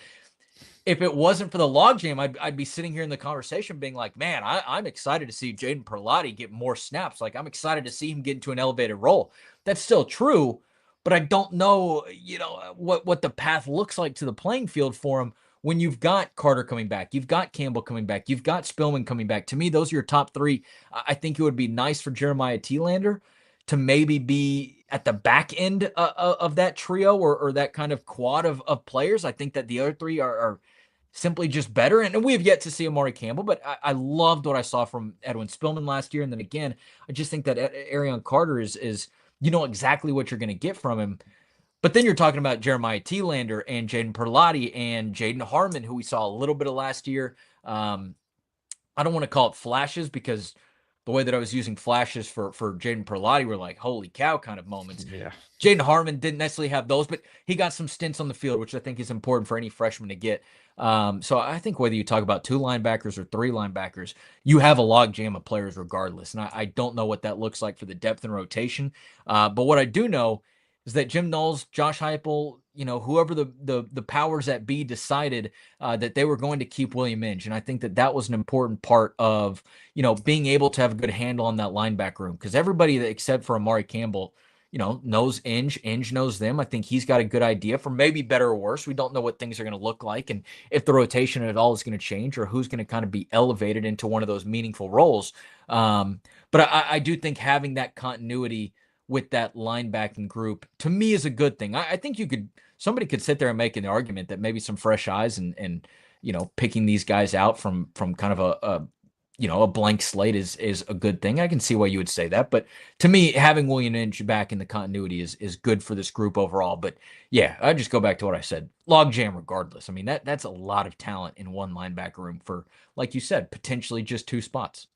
S2: If it wasn't for the logjam, I'd be sitting here in the conversation being like, man, I'm excited to see Jaden Perlotti get more snaps. Like, I'm excited to see him get into an elevated role. That's still true, but I don't know, what the path looks like to the playing field for him when you've got Carter coming back, you've got Campbell coming back, you've got Spillman coming back. To me, those are your top three. I think it would be nice for Jeremiah Thielander to maybe be at the back end of that trio or that kind of quad of players. I think that the other three are simply just better. And we have yet to see Amari Campbell, but I loved what I saw from Edwin Spillman last year. And then again, I just think that Arion Carter is exactly what you're going to get from him. But then you're talking about Jeremiah Thielander and Jaden Perlotti and Jaden Harmon, who we saw a little bit of last year. I don't want to call it flashes, because the way that I was using flashes for Jaden Perlotti were like, holy cow kind of moments.
S3: Yeah.
S2: Jaden Harmon didn't necessarily have those, but he got some stints on the field, which I think is important for any freshman to get. So I think whether you talk about 2 linebackers or 3 linebackers, you have a logjam of players regardless. And I don't know what that looks like for the depth and rotation. But what I do know is that Jim Knowles, Josh Heupel, whoever the powers that be decided that they were going to keep William Inge. And I think that was an important part of, being able to have a good handle on that linebacker room, because everybody except for Amari Campbell, knows Inge. Inge knows them. I think he's got a good idea, for maybe better or worse. We don't know what things are going to look like, and if the rotation at all is going to change, or who's going to kind of be elevated into one of those meaningful roles. But I do think having that continuity with that linebacking group, to me, is a good thing. I think somebody could sit there and make an argument that maybe some fresh eyes and picking these guys out from kind of a blank slate is a good thing. I can see why you would say that, but to me, having William Inge back in the continuity is good for this group overall. But yeah, I just go back to what I said. Logjam regardless. I mean, that's a lot of talent in one linebacker room for, like you said, potentially just 2 spots.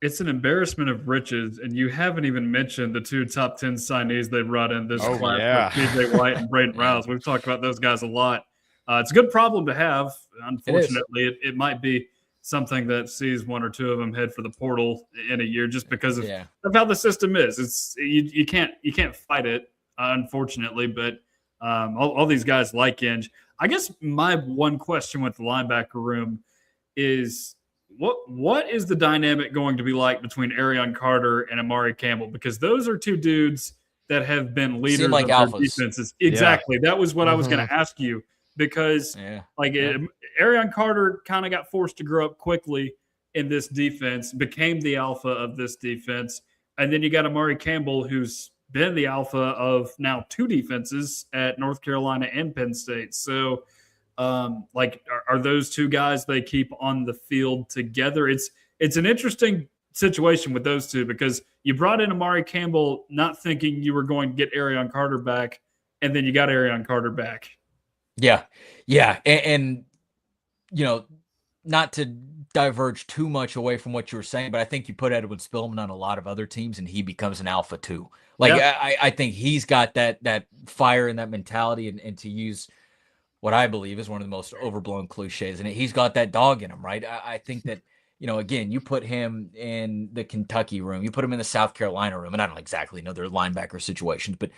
S1: It's an embarrassment of riches, and you haven't even mentioned the 2 top 10 signees they brought in this class,
S3: yeah.
S1: TJ White and Braden Rouse. We've talked about those guys a lot. It's a good problem to have. Unfortunately, it might be something that sees 1 or 2 of them head for the portal in a year, just because of how the system is. It's you can't fight it, unfortunately. But all these guys like Inge. I guess my one question with the linebacker room is, what is the dynamic going to be like between Arion Carter and Amari Campbell? Because those are 2 dudes that have been leaders of their defenses. Exactly. Yeah. That was what I was going to ask you, because Arion Carter kind of got forced to grow up quickly in this defense, became the alpha of this defense. And then you got Amari Campbell, who's been the alpha of now 2 defenses at North Carolina and Penn State. So, are those 2 guys they keep on the field together? It's an interesting situation with those 2, because you brought in Amari Campbell not thinking you were going to get Arion Carter back, and then you got Arion Carter back.
S2: Yeah. And not to diverge too much away from what you were saying, but I think you put Edwin Spillman on a lot of other teams and he becomes an alpha too. I think he's got that fire and that mentality, and to use what I believe is one of the most overblown cliches, and he's got that dog in him, right? I think that, again, you put him in the Kentucky room, you put him in the South Carolina room, and I don't exactly know their linebacker situations, but,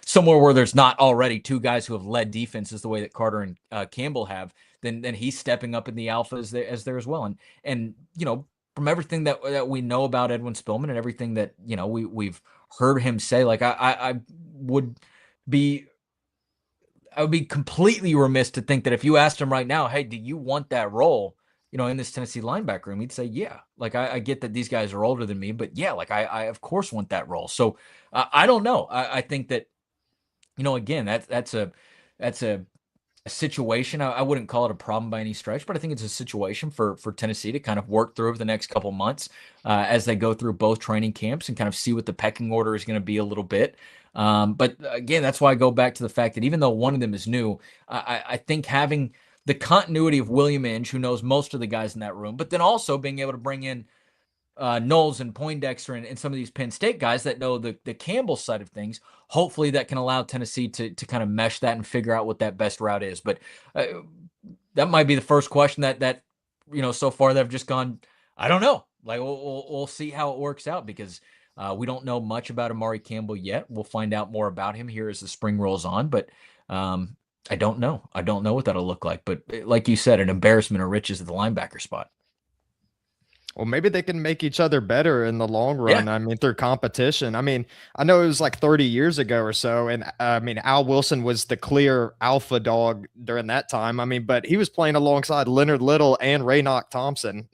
S2: somewhere where there's not already 2 guys who have led defenses the way that Carter and Campbell have, then he's stepping up in the alpha as there as well. And from everything that we know about Edwin Spillman and everything that, we've heard him say, like, I would be completely remiss to think that if you asked him right now, hey, do you want that role, in this Tennessee linebacker room, he'd say, yeah. Like, I get that these guys are older than me, but yeah, like I of course want that role. So I don't know. I think that, again, that's a situation. I wouldn't call it a problem by any stretch, but I think it's a situation for Tennessee to kind of work through over the next couple months as they go through both training camps and kind of see what the pecking order is going to be a little bit. But again, that's why I go back to the fact that even though one of them is new, I think having the continuity of William Inge, who knows most of the guys in that room, but then also being able to bring in Knowles and Poindexter and some of these Penn State guys that know the Campbell side of things, hopefully that can allow Tennessee to kind of mesh that and figure out what that best route is. But that might be the first question that so far they've just gone, I don't know. Like, we'll see how it works out, because we don't know much about Amari Campbell yet. We'll find out more about him here as the spring rolls on, but I don't know. I don't know what that'll look like. But like you said, an embarrassment of riches at the linebacker spot.
S3: Well, maybe they can make each other better in the long run. I mean, through competition. I mean, I know it was like 30 years ago or so. And I mean, Al Wilson was the clear alpha dog during that time. I mean, but he was playing alongside Leonard Little and Raynoch Thompson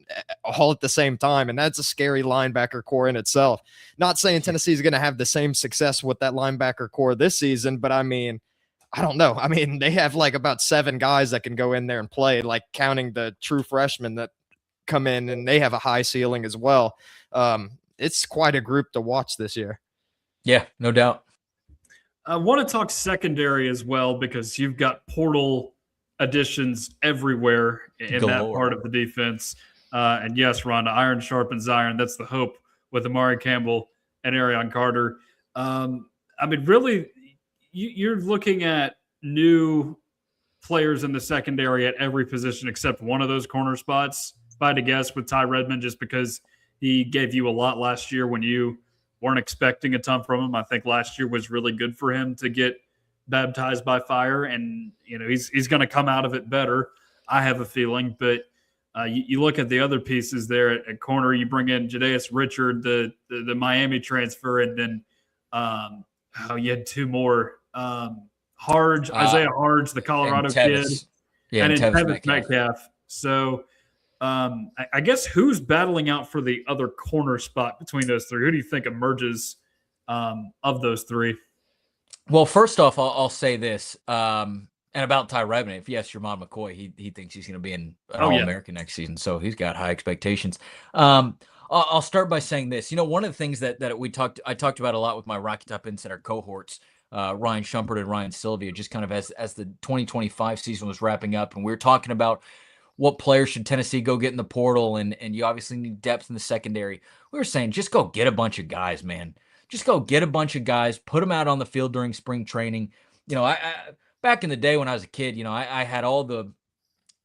S3: all at the same time. And that's a scary linebacker core in itself. Not saying Tennessee is going to have the same success with that linebacker core this season, but I mean, I don't know. I mean, they have like about 7 guys that can go in there and play, like counting the true freshmen that come in, and they have a high ceiling as well. It's quite a group to watch this year.
S2: Yeah, no doubt.
S1: I want to talk secondary as well, because you've got portal additions everywhere in that part of the defense. And yes, Rhonda, iron sharpens iron. That's the hope with Amari Campbell and Arion Carter. I mean, really, you're looking at new players in the secondary at every position except one of those corner spots. If I had to guess, with Ty Redmond, just because he gave you a lot last year when you weren't expecting a ton from him. I think last year was really good for him to get baptized by fire, and he's going to come out of it better. I have a feeling, but you look at the other pieces there at corner. You bring in Jadaeus Richard, the Miami transfer, and then you had two more. Isaiah Harge, the Colorado kid, and then Tevis Metcalf. So I guess who's battling out for the other corner spot between those three? Who do you think emerges of those three?
S2: Well, first off, I'll say this. And about Ty Redmond, if yes, your mom McCoy, he thinks he's going to be an All-American next season, so he's got high expectations. I'll start by saying this. One of the things that I talked about a lot with my Rocky Top Insider cohorts, Ryan Shumpert and Ryan Sylvia, just kind of as the 2025 season was wrapping up, and we were talking about what players should Tennessee go get in the portal, and you obviously need depth in the secondary. We were saying, just go get a bunch of guys, man. Just go get a bunch of guys, put them out on the field during spring training. I back in the day when I was a kid, I had all the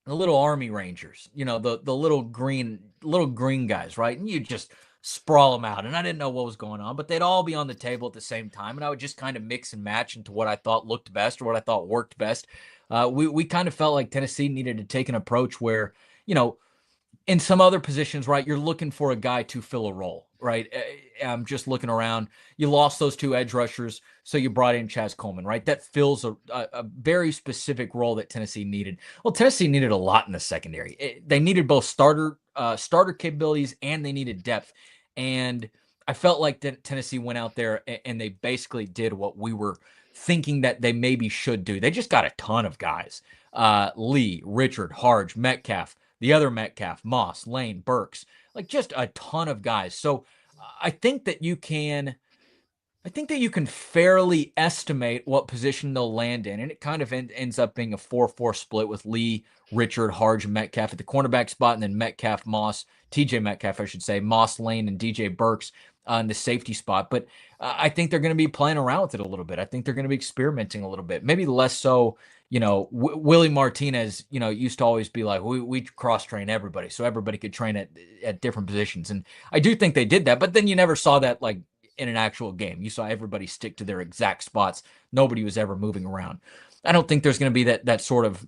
S2: little Army Rangers, the little green guys, right? And you just sprawl them out. And I didn't know what was going on, but they'd all be on the table at the same time. And I would just kind of mix and match into what I thought looked best or what I thought worked best. We kind of felt like Tennessee needed to take an approach where, in some other positions, right, you're looking for a guy to fill a role, right? I'm just looking around. You lost those two edge rushers, so you brought in Chaz Coleman, right? That fills a very specific role that Tennessee needed. Well, Tennessee needed a lot in the secondary. They needed both starter capabilities and they needed depth. And I felt like that Tennessee went out there and they basically did what we were thinking that they maybe should do. They just got a ton of guys. Lee, Richard, Harge, Metcalf, the other Metcalf, Moss, Lane, Burks, like just a ton of guys. So I think that you can fairly estimate what position they'll land in. And it kind of ends up being a 4-4 split with Lee, Richard, Harge, and Metcalf at the cornerback spot. And then Metcalf, Moss, TJ Metcalf, I should say, Moss, Lane, and DJ Burks on the safety spot. But I think they're going to be playing around with it a little bit. I think they're going to be experimenting a little bit, maybe less so. Willie Martinez, used to always be like, we cross-train everybody, so everybody could train at different positions. And I do think they did that, but then you never saw that like in an actual game. You saw everybody stick to their exact spots. Nobody was ever moving around. I don't think there's going to be that sort of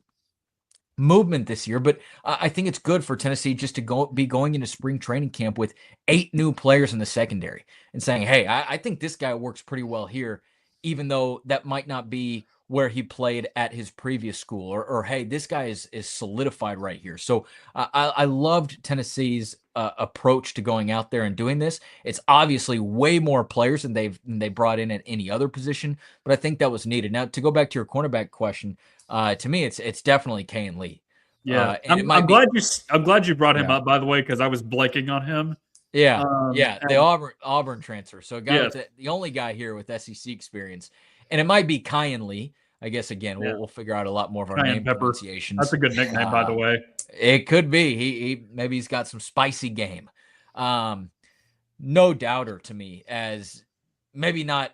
S2: movement this year, but I think it's good for Tennessee just to be going into spring training camp with 8 new players in the secondary and saying, hey, I think this guy works pretty well here, even though that might not be where he played at his previous school, or hey, this guy is solidified right here. So I loved Tennessee's approach to going out there and doing this. It's obviously way more players than they brought in at any other position, but I think that was needed. Now, to go back to your cornerback question, to me, it's definitely Kane Lee.
S1: Yeah, I'm glad you brought him up, by the way, because I was blanking on him.
S2: Yeah, the Auburn transfer. So the only guy here with SEC experience, and it might be Kyan Lee. I guess again, we'll figure out a lot more of our name pronunciations.
S1: That's a good nickname, by the way.
S2: It could be. He maybe he's got some spicy game. No doubter to me, as maybe not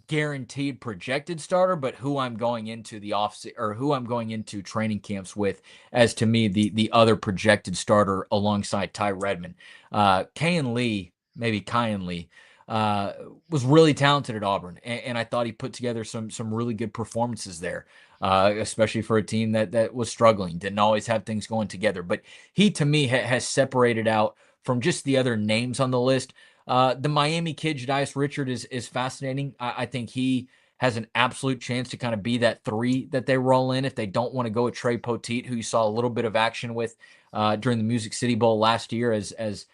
S2: guaranteed projected starter, but who I'm going into who I'm going into training camps with, as to me the other projected starter alongside Ty Redmond. Kyan Lee was really talented at Auburn, and I thought he put together some really good performances there, especially for a team that was struggling, didn't always have things going together. But he, to me, has separated out from just the other names on the list. The Miami kid, Jadaeus Richard, is fascinating. I think he has an absolute chance to kind of be that 3 that they roll in if they don't want to go with Trey Poteet, who you saw a little bit of action with during the Music City Bowl last year, as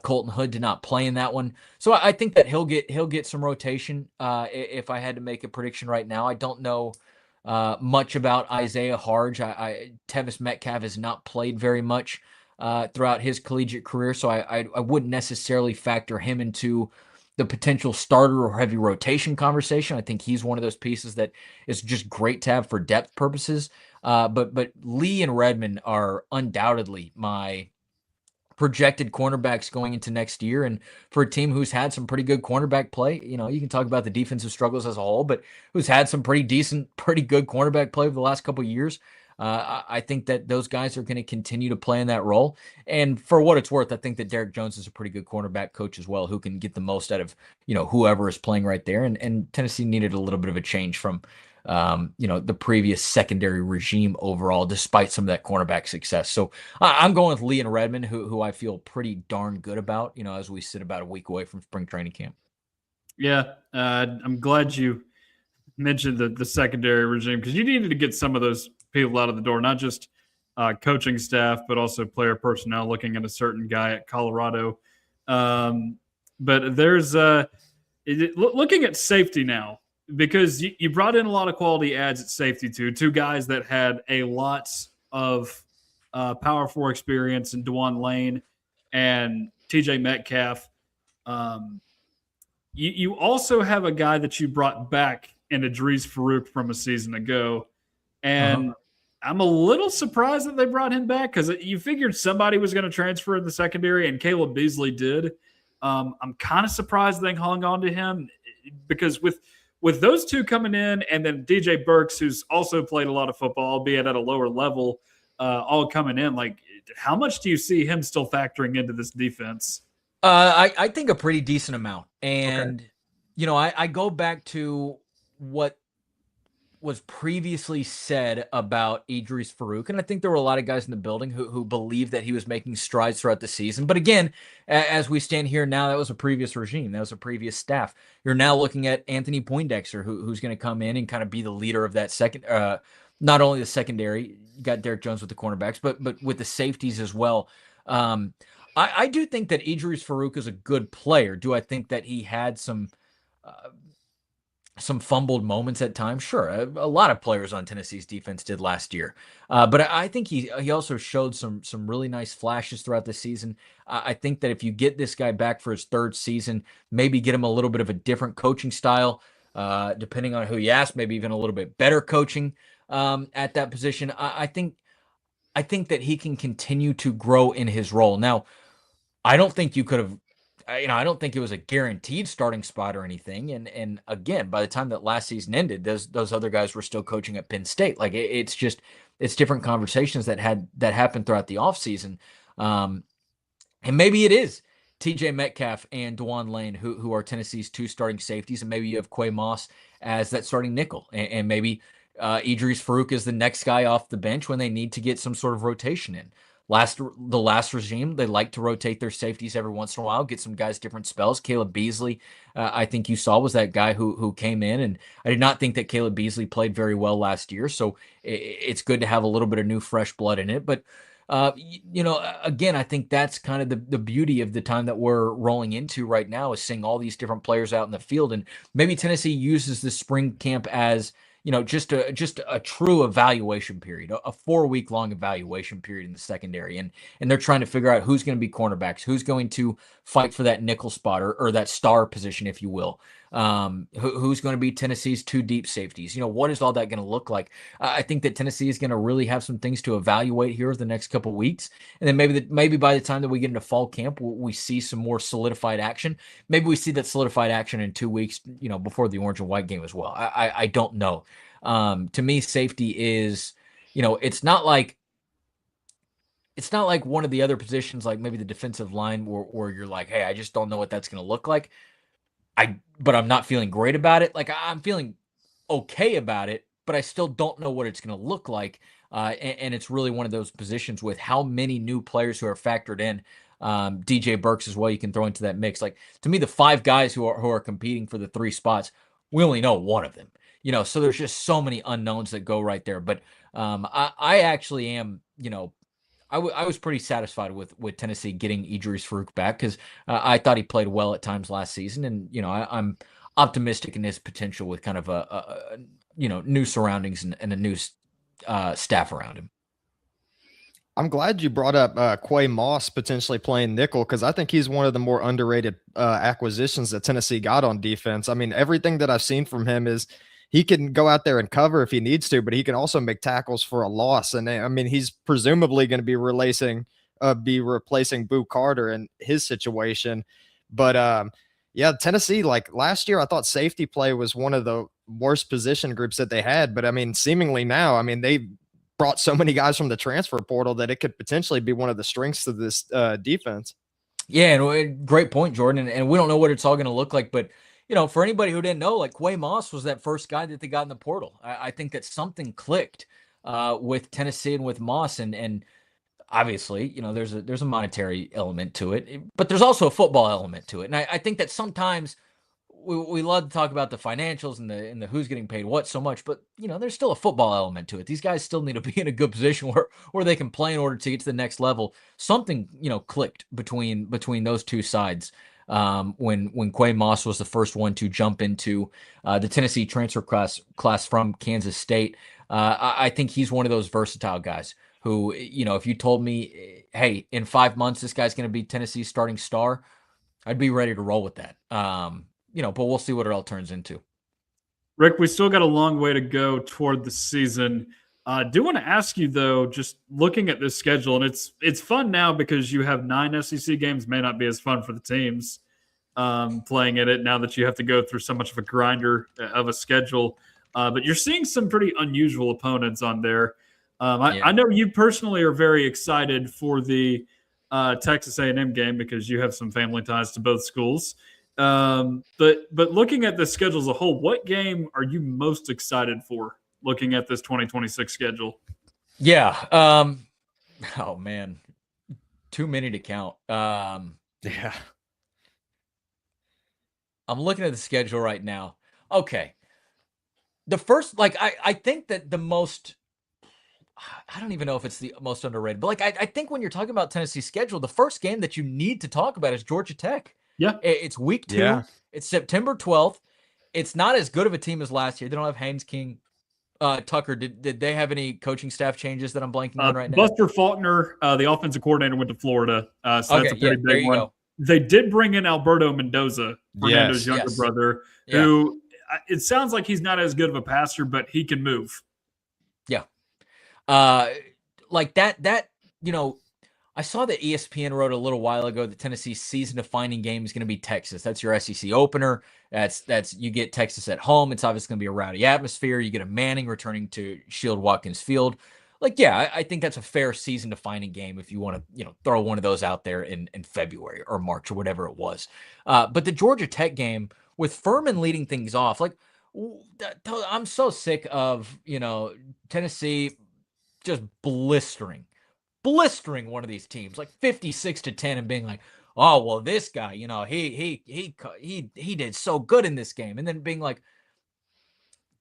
S2: Colton Hood did not play in that one. So I think that he'll get some rotation. If I had to make a prediction right now, I don't know much about Isaiah Harge. Tevis Metcalf has not played very much throughout his collegiate career, so I wouldn't necessarily factor him into the potential starter or heavy rotation conversation. I think he's one of those pieces that is just great to have for depth purposes. But Lee and Redmond are undoubtedly my projected cornerbacks going into next year. And for a team who's had some pretty good cornerback play, you know, you can talk about the defensive struggles as a whole, but who's had some pretty good cornerback play over the last couple of years. I think that those guys are going to continue to play in that role. And for what it's worth, I think that Derek Jones is a pretty good cornerback coach as well, who can get the most out of, you know, whoever is playing right there. And Tennessee needed a little bit of a change from, you know, the previous secondary regime overall, despite some of that cornerback success. So I'm going with Lee and Redmond, who I feel pretty darn good about, you know, as we sit about a week away from spring training camp.
S1: Yeah, I'm glad you mentioned the secondary regime, because you needed to get some of those people out of the door, not just coaching staff, but also player personnel, looking at a certain guy at Colorado. But there's looking at safety now, because you brought in a lot of quality ads at safety too. Two guys that had a lot of Power 4 experience in DeJuan Lane and TJ Metcalf. You also have a guy that you brought back in Idris Farouk from a season ago. And I'm a little surprised that they brought him back, because you figured somebody was going to transfer in the secondary, and Caleb Beasley did. I'm kind of surprised they hung on to him, because with those two coming in, and then DJ Burks, who's also played a lot of football, albeit at a lower level, all coming in, like, how much do you see him still factoring into this defense?
S2: I think a pretty decent amount. And, you know, I go back to what was previously said about Idris Farouk, and I think there were a lot of guys in the building who believed that he was making strides throughout the season. But again, as we stand here now, that was a previous regime. That was a previous staff. You're now looking at Anthony Poindexter, who's going to come in and kind of be the leader of that second, not only the secondary, you got Derek Jones with the cornerbacks, but with the safeties as well. I do think that Idris Farouk is a good player. Do I think that he had some fumbled moments at times? Sure. A lot of players on Tennessee's defense did last year. But I think he also showed some really nice flashes throughout the season. I think that if you get this guy back for his third season, maybe get him a little bit of a different coaching style, depending on who you ask, maybe even a little bit better coaching at that position. I think that he can continue to grow in his role. Now, I don't think you could have, you know, I don't think it was a guaranteed starting spot or anything. And again, by the time that last season ended, those other guys were still coaching at Penn State. Like it's different conversations that happened throughout the offseason. And maybe it is TJ Metcalf and DeJuan Lane, who are Tennessee's two starting safeties. And maybe you have Quay Moss as that starting nickel. And maybe Idris Farouk is the next guy off the bench when they need to get some sort of rotation in. The last regime, they like to rotate their safeties every once in a while, get some guys different spells. Caleb Beasley, I think you saw, was that guy who came in, and I did not think that Caleb Beasley played very well last year, so it's good to have a little bit of new fresh blood in it. But you know, again, I think that's kind of the beauty of the time that we're rolling into right now, is seeing all these different players out in the field. And maybe Tennessee uses this spring camp as, you know, just a true evaluation period, a 4-week long evaluation period in the secondary. And they're trying to figure out who's going to be cornerbacks, who's going to fight for that nickel spot or that star position, if you will. Who's going to be Tennessee's two deep safeties? You know, what is all that going to look like? I think that Tennessee is going to really have some things to evaluate here over the next couple of weeks. And then maybe by the time that we get into fall camp, we see some more solidified action. Maybe we see that solidified action in 2 weeks, you know, before the orange and white game as well. I don't know. To me, safety is, you know, it's not like one of the other positions, like maybe the defensive line, where you're like, hey, I just don't know what that's going to look like. But I'm not feeling great about it. Like, I'm feeling okay about it, but I still don't know what it's going to look like. And it's really one of those positions with how many new players who are factored in. DJ Burks as well, you can throw into that mix. Like, to me, the 5 guys who are competing for the 3 spots, we only know one of them. You know, so there's just so many unknowns that go right there. But I actually am, you know, I was pretty satisfied with Tennessee getting Idris Farouk back, because I thought he played well at times last season. And, you know, I'm optimistic in his potential with kind of a you know, new surroundings and a new staff around him.
S3: I'm glad you brought up Quay Moss potentially playing nickel, because I think he's one of the more underrated acquisitions that Tennessee got on defense. I mean, everything that I've seen from him is he can go out there and cover if he needs to, but he can also make tackles for a loss. And I mean, he's presumably going to be releasing be replacing Boo Carter in his situation. But yeah, Tennessee, like last year, I thought safety play was one of the worst position groups that they had. But I mean, seemingly now, I mean, they brought so many guys from the transfer portal that it could potentially be one of the strengths of this defense.
S2: Yeah, and great point, Jordan. And we don't know what it's all going to look like, but for anybody who didn't know, like Quay Moss was that first guy that they got in the portal. I think that something clicked with Tennessee and with Moss, and obviously, there's a monetary element to it, but there's also a football element to it. And I think that sometimes we love to talk about the financials and the who's getting paid what so much, but there's still a football element to it. These guys still need to be in a good position where they can play in order to get to the next level. Something clicked between those two sides when Quay Moss was the first one to jump into the Tennessee transfer class from Kansas State. I think he's one of those versatile guys who, if you told me, hey, in 5 months this guy's going to be Tennessee's starting star, I'd be ready to roll with that. But we'll see what it all turns into.
S1: Rick, we still got a long way to go toward the season. I do want to ask you, though, just looking at this schedule, and it's fun now because you have 9 SEC games, may not be as fun for the teams playing in it now that you have to go through so much of a grinder of a schedule. But you're seeing some pretty unusual opponents on there. I know you personally are very excited for the Texas A&M game because you have some family ties to both schools. But looking at the schedule as a whole, what game are you most excited for looking at this 2026 schedule?
S2: Yeah. Oh man, too many to count.
S3: Yeah.
S2: I'm looking at the schedule right now. Okay. The first, I think that the most, I don't even know if it's the most underrated, but I think when you're talking about Tennessee's schedule, the first game that you need to talk about is Georgia Tech.
S1: Yeah.
S2: It's week 2.
S3: Yeah.
S2: It's September 12th. It's not as good of a team as last year. They don't have Haynes King. Tucker, did they have any coaching staff changes that I'm blanking on right now?
S1: Buster Faulkner, the offensive coordinator, went to Florida. So that's a pretty big one.
S2: Go.
S1: They did bring in Alberto Mendoza, Fernando's younger brother, who it sounds like he's not as good of a passer, but he can move.
S2: Yeah. Like that, I saw that ESPN wrote a little while ago that Tennessee's season-defining game is going to be Texas. That's your SEC opener. That's you get Texas at home. It's obviously going to be a rowdy atmosphere. You get a Manning returning to Shield Watkins Field. I think that's a fair season-defining game if you want to, throw one of those out there in February or March or whatever it was. But the Georgia Tech game with Furman leading things off, I'm so sick of Tennessee just blistering one of these teams, like 56-10, and being like, oh well, this guy, he did so good in this game, and then being like,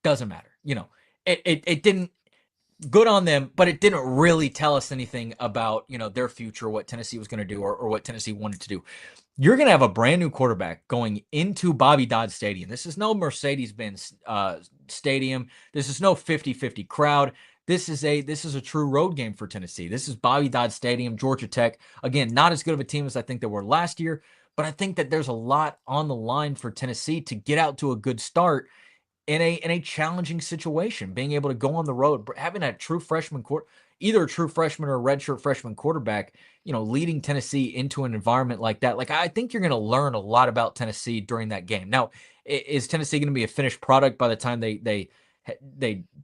S2: doesn't matter, it didn't. Good on them, but it didn't really tell us anything about their future, what Tennessee was going to do, or what Tennessee wanted to do. You're going to have a brand new quarterback going into Bobby Dodd Stadium. This is no Mercedes-Benz stadium. This is no 50-50 crowd. This is a true road game for Tennessee. This is Bobby Dodd Stadium, Georgia Tech. Again, not as good of a team as I think they were last year, but I think that there's a lot on the line for Tennessee to get out to a good start in a challenging situation. Being able to go on the road, having a true freshman either a true freshman or a redshirt freshman quarterback, leading Tennessee into an environment like that. I think you're going to learn a lot about Tennessee during that game. Now, is Tennessee going to be a finished product by the time they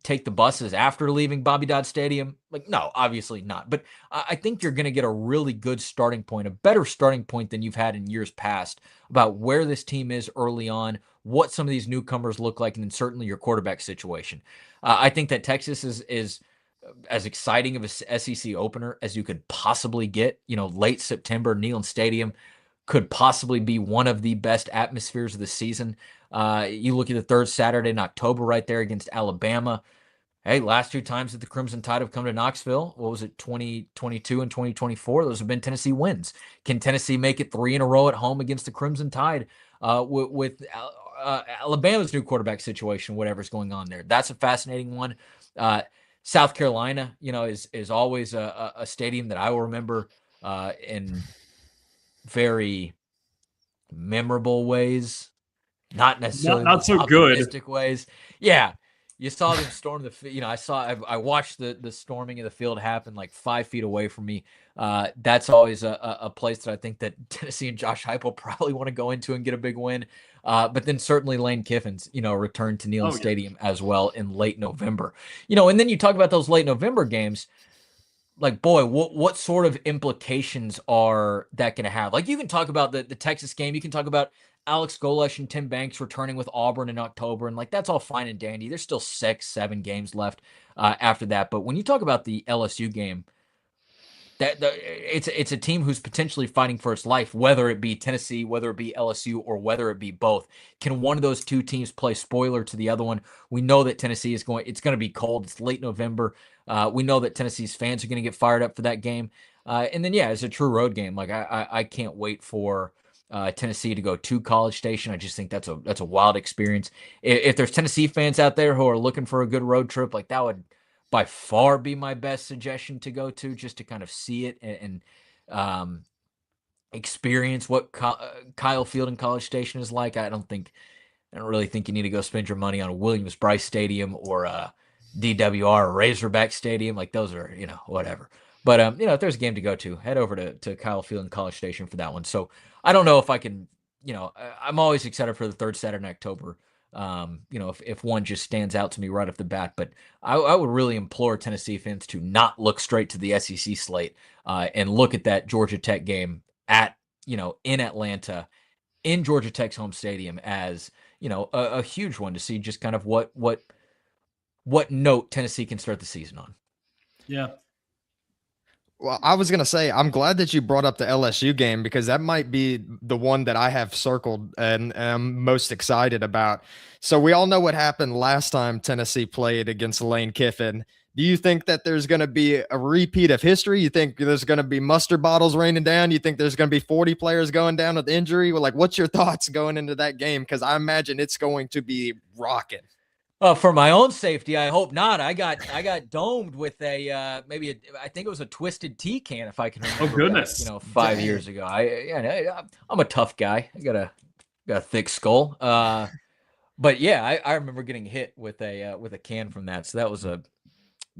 S2: take the buses after leaving Bobby Dodd Stadium? No, obviously not. But I think you're going to get a really good starting point, a better starting point than you've had in years past about where this team is early on, what some of these newcomers look like, and then certainly your quarterback situation. I think that Texas is as exciting of a SEC opener as you could possibly get. Late September, Neyland Stadium could possibly be one of the best atmospheres of the season. You look at the third Saturday in October right there against Alabama. Hey, last 2 times that the Crimson Tide have come to Knoxville, what was it, 2022 and 2024? Those have been Tennessee wins. Can Tennessee make it 3 in a row at home against the Crimson Tide with Alabama's new quarterback situation, whatever's going on there? That's a fascinating one. South Carolina, is always a stadium that I will remember in very memorable ways, not necessarily
S1: not so good
S2: ways. Yeah. You saw them storm the field. I watched the storming of the field happen like 5 feet away from me. That's always a place that I think that Tennessee and Josh Heupel probably want to go into and get a big win. But then certainly Lane Kiffin's, return to Neyland Stadium as well in late November. And then you talk about those late November games. Like, boy, what sort of implications are that going to have? Like, you can talk about the Texas game. You can talk about Alex Golesh and Tim Banks returning with Auburn in October, and like that's all fine and dandy. There's still 6-7 games left after that. But when you talk about the LSU game, it's a team who's potentially fighting for its life, whether it be Tennessee, whether it be LSU, or whether it be both. Can one of those two teams play spoiler to the other one? We know that Tennessee it's going to be cold. It's late November. We know that Tennessee's fans are going to get fired up for that game. And then, it's a true road game. Like I can't wait for Tennessee to go to College Station. I just think that's a wild experience. If there's Tennessee fans out there who are looking for a good road trip, like that would by far be my best suggestion to go to, just to kind of see it and experience what Kyle Field and College Station is like. I don't really think you need to go spend your money on Williams-Brice Stadium or DWR or Razorback Stadium. Like those are, whatever. But, if there's a game to go to, head over to Kyle Field and College Station for that one. So I don't know if I can, I'm always excited for the third Saturday in October. If one just stands out to me right off the bat, but I would really implore Tennessee fans to not look straight to the SEC slate and look at that Georgia Tech game in Atlanta, in Georgia Tech's home stadium as, a huge one to see just kind of what note Tennessee can start the season on.
S1: Yeah.
S3: Well, I was going to say, I'm glad that you brought up the LSU game because that might be the one that I have circled and I'm most excited about. So we all know what happened last time Tennessee played against Lane Kiffin. Do you think that there's going to be a repeat of history? You think there's going to be mustard bottles raining down? You think there's going to be 40 players going down with injury? Well, like, what's your thoughts going into that game? Because I imagine it's going to be rocking.
S2: For my own safety, I hope not. I got domed with I think it was a Twisted Tea can, if I can remember.
S1: Oh goodness!
S2: Back, 5 years ago. I'm a tough guy. I got a thick skull. But yeah, I remember getting hit with a can from that. So that was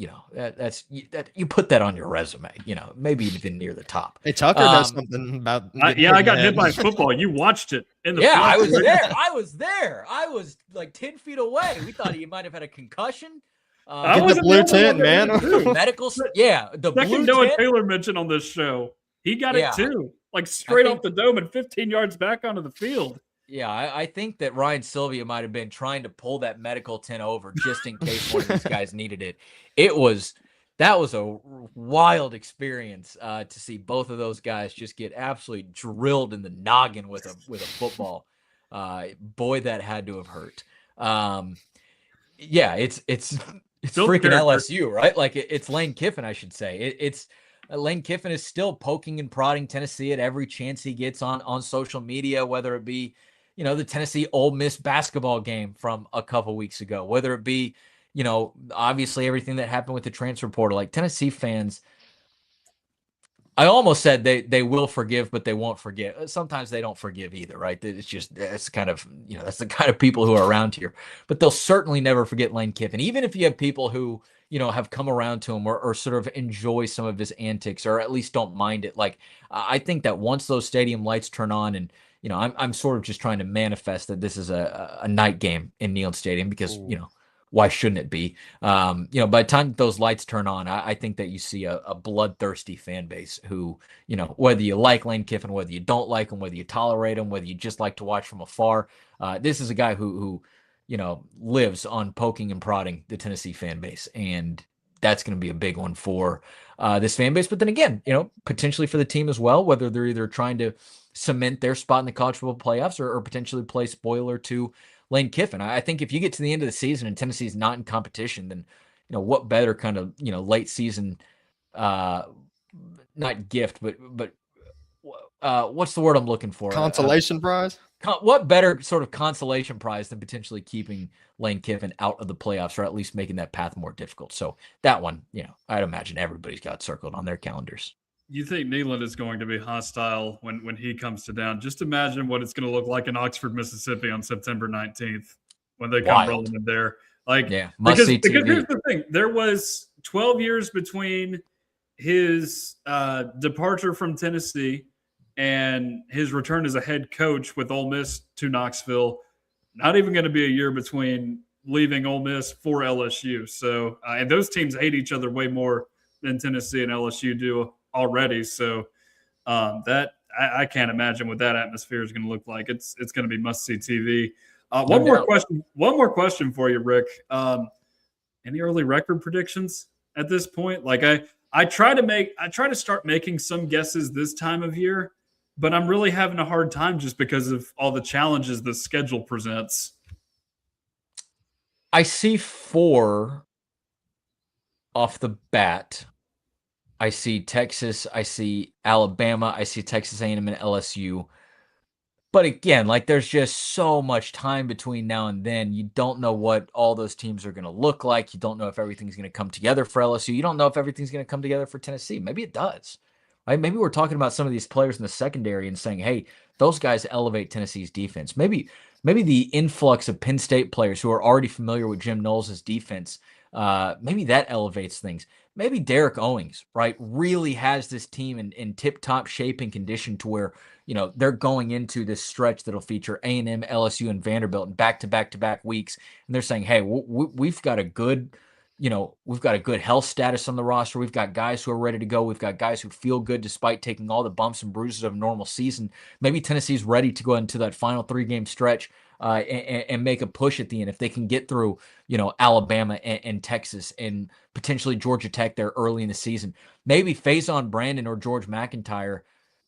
S2: you put that on your resume. Maybe even near the top.
S3: Hey, Tucker knows something about.
S1: I got hit by a football. You watched it in the.
S2: Yeah, I was there. I was like 10 feet away. We thought he might have had a concussion.
S3: I was the blue tent, man.
S2: Medical. Yeah, the
S1: second
S2: blue
S1: Noah
S2: tent.
S1: Taylor mentioned on this show. He got it too, like straight off the dome and 15 yards back onto the field.
S2: Yeah, I think that Ryan Sylvia might have been trying to pull that medical tent over just in case one of these guys needed it. That was a wild experience to see both of those guys just get absolutely drilled in the noggin with a football. Boy, that had to have hurt. It's freaking LSU, right? Like it's Lane Kiffin, I should say. Lane Kiffin is still poking and prodding Tennessee at every chance he gets on social media, whether it be, the Tennessee Ole Miss basketball game from a couple weeks ago, whether it be, obviously everything that happened with the transfer portal. Like Tennessee fans, I almost said they will forgive, but they won't forgive. Sometimes they don't forgive either, right? That's kind of, that's the kind of people who are around here. But they'll certainly never forget Lane Kiffin, even if you have people who, have come around to him or sort of enjoy some of his antics or at least don't mind it. Like, I think that once those stadium lights turn on and, I'm sort of just trying to manifest that this is a night game in Neyland Stadium because, why shouldn't it be? By the time those lights turn on, I think that you see a bloodthirsty fan base who, whether you like Lane Kiffin, whether you don't like him, whether you tolerate him, whether you just like to watch from afar. This is a guy who lives on poking and prodding the Tennessee fan base. And that's going to be a big one for this fan base. But then again, potentially for the team as well, whether they're either trying to cement their spot in the college football playoffs or potentially play spoiler to Lane Kiffin. I think if you get to the end of the season and Tennessee's not in competition, then, what better kind of, late season, not gift, but what's the word I'm looking for?
S3: Consolation prize?
S2: What better sort of consolation prize than potentially keeping Lane Kiffin out of the playoffs or at least making that path more difficult? So that one, I'd imagine everybody's got circled on their calendars.
S1: You think Neyland is going to be hostile when he comes to down? Just imagine what it's going to look like in Oxford, Mississippi on September 19th when they come rolling in there. Like,
S2: Yeah, must see
S1: because
S2: TV.
S1: here's the thing: there was 12 years between his departure from Tennessee and his return as a head coach with Ole Miss to Knoxville. Not even going to be a year between leaving Ole Miss for LSU. So, and those teams hate each other way more than Tennessee and LSU do already. So, that I can't imagine what that atmosphere is going to look like. It's going to be must see TV. One more question. One more question for you, Rick. Any early record predictions at this point? Like I try to start making some guesses this time of year, but I'm really having a hard time just because of all the challenges the schedule presents.
S2: I see 4 off the bat. I see Texas, I see Alabama, I see Texas A&M and LSU. But again, like there's just so much time between now and then. You don't know what all those teams are going to look like. You don't know if everything's going to come together for LSU. You don't know if everything's going to come together for Tennessee. Maybe it does. Right? Maybe we're talking about some of these players in the secondary and saying, "Hey, those guys elevate Tennessee's defense." Maybe the influx of Penn State players who are already familiar with Jim Knowles' defense, maybe that elevates things. Maybe Derek Owings, right, really has this team in tip-top shape and condition to where they're going into this stretch that'll feature A&M, LSU, and Vanderbilt in back-to-back weeks, and they're saying, "Hey, we've got a good, we've got a good health status on the roster. We've got guys who are ready to go. We've got guys who feel good despite taking all the bumps and bruises of a normal season. Maybe Tennessee's ready to go into that final 3-game stretch and make a push at the end if they can get through, Alabama and Texas and potentially Georgia Tech there early in the season. Maybe Faison Brandon or George McIntyre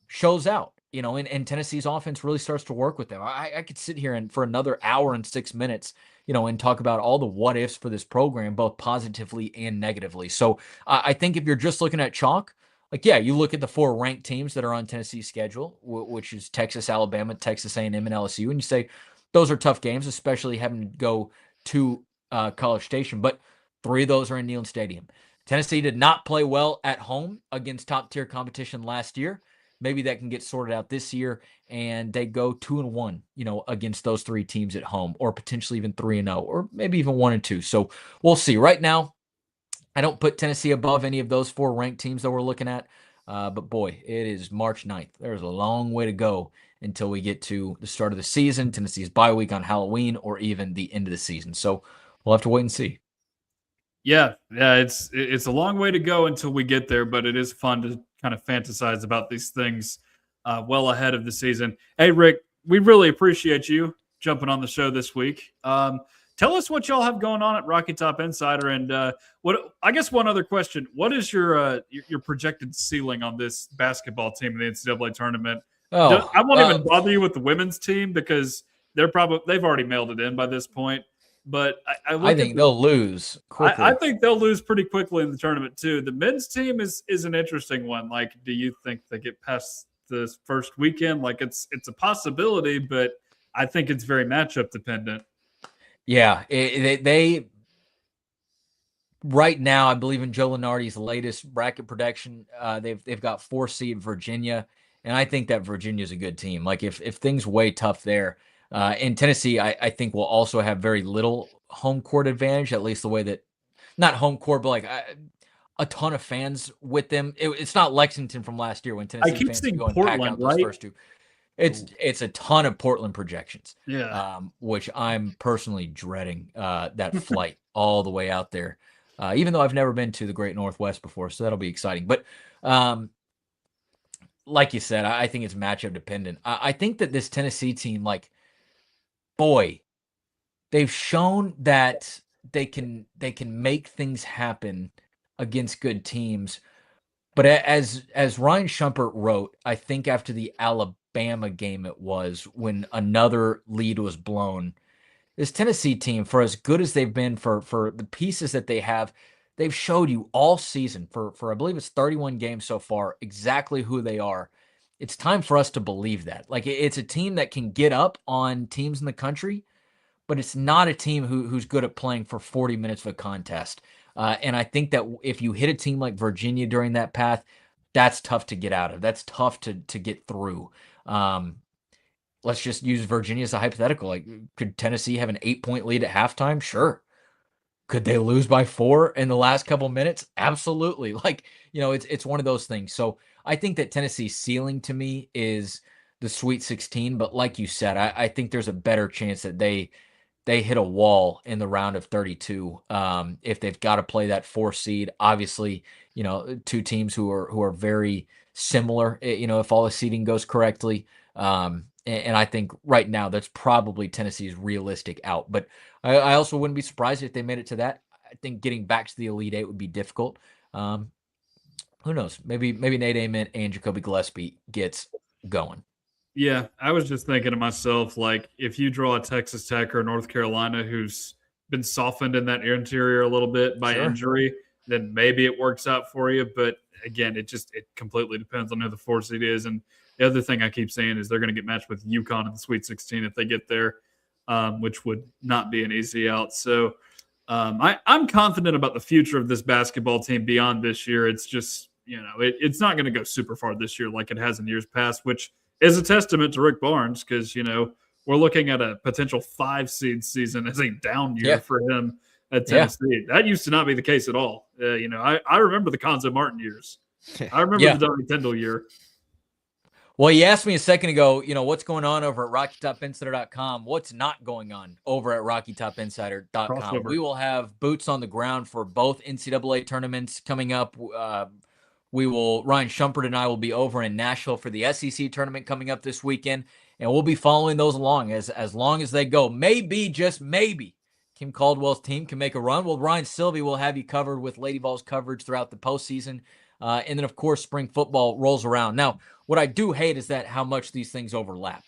S2: shows out." And Tennessee's offense really starts to work with them. I could sit here and for another hour and 6 minutes, and talk about all the what ifs for this program, both positively and negatively. So I think if you're just looking at chalk, like, yeah, you look at the 4 ranked teams that are on Tennessee's schedule, which is Texas, Alabama, Texas A&M, and LSU, and you say those are tough games, especially having to go to College Station. But 3 of those are in Neyland Stadium. Tennessee did not play well at home against top-tier competition last year. Maybe that can get sorted out this year, and they go 2-1, against those 3 teams at home, or potentially even 3-0, or maybe even 1-2. So we'll see. Right now, I don't put Tennessee above any of those 4 ranked teams that we're looking at. But boy, it is March 9th. There's a long way to go until we get to the start of the season, Tennessee's bye week on Halloween, or even the end of the season. So we'll have to wait and see.
S1: Yeah, it's a long way to go until we get there, but it is fun to kind of fantasize about these things well ahead of the season. Hey, Rick, we really appreciate you jumping on the show this week. Tell us what y'all have going on at Rocky Top Insider, and what I guess one other question: what is your projected ceiling on this basketball team in the NCAA tournament? I won't even bother you with the women's team because they've already mailed it in by this point. But
S2: I think they'll lose quickly.
S1: I think they'll lose pretty quickly in the tournament too. The men's team is an interesting one. Like, do you think they get past the first weekend? Like, it's a possibility, but I think it's very matchup dependent.
S2: Yeah, they right now, I believe in Joe Lunardi's latest bracket prediction, they've got 4 seed Virginia, and I think that Virginia's a good team. Like if things weigh tough there. In Tennessee, I think will also have very little home court advantage, at least the way that, not home court, but like a ton of fans with them. It's not Lexington from last year when Tennessee fans could go and pack out those first 2. It's a ton of Portland projections, which I'm personally dreading that flight all the way out there, even though I've never been to the Great Northwest before, so that'll be exciting. But like you said, I think it's matchup dependent. I think that this Tennessee team, like, boy, they've shown that they can make things happen against good teams. But as Ryan Shumpert wrote, I think after the Alabama game it was, when another lead was blown, this Tennessee team, for as good as they've been, for the pieces that they have, they've showed you all season for I believe it's 31 games so far, exactly who they are. It's time for us to believe that. Like, it's a team that can get up on teams in the country, but it's not a team who's good at playing for 40 minutes of a contest. And I think that if you hit a team like Virginia during that path, that's tough to get out of. That's tough to get through. Let's just use Virginia as a hypothetical. Like, could Tennessee have an 8-point lead at halftime? Sure. Could they lose by 4 in the last couple minutes? Absolutely. Like, it's one of those things. So I think that Tennessee's ceiling to me is the Sweet 16. But like you said, I think there's a better chance that they hit a wall in the round of 32 if they've got to play that 4 seed. Obviously, two teams who are very similar, if all the seeding goes correctly. And I think right now that's probably Tennessee's realistic out. But I also wouldn't be surprised if they made it to that. I think getting back to the Elite Eight would be difficult. Who knows? Maybe Nate Ament and Jacoby Gillespie gets going.
S1: Yeah, I was just thinking to myself, like, if you draw a Texas Tech or North Carolina who's been softened in that interior a little bit by injury, then maybe it works out for you. But again, it completely depends on who the 4 seed is. And the other thing I keep saying is they're going to get matched with UConn in the Sweet 16 if they get there, which would not be an easy out. So I'm confident about the future of this basketball team beyond this year. It's just, it's not going to go super far this year like it has in years past, which is a testament to Rick Barnes because, we're looking at a potential 5 seed season as a down year for him at Tennessee. That used to not be the case at all. I remember the Conzo Martin years. I remember the Donnie Tyndall year.
S2: Well, you asked me a second ago, what's going on over at RockyTopInsider.com. What's not going on over at RockyTopInsider.com. We will have boots on the ground for both NCAA tournaments coming up. Ryan Shumpert and I will be over in Nashville for the SEC tournament coming up this weekend, and we'll be following those along as long as they go. Maybe, just maybe, Kim Caldwell's team can make a run. Well, Ryan Sylvie will have you covered with Lady Vols coverage throughout the postseason. And then, of course, spring football rolls around. Now, what I do hate is that how much these things overlap.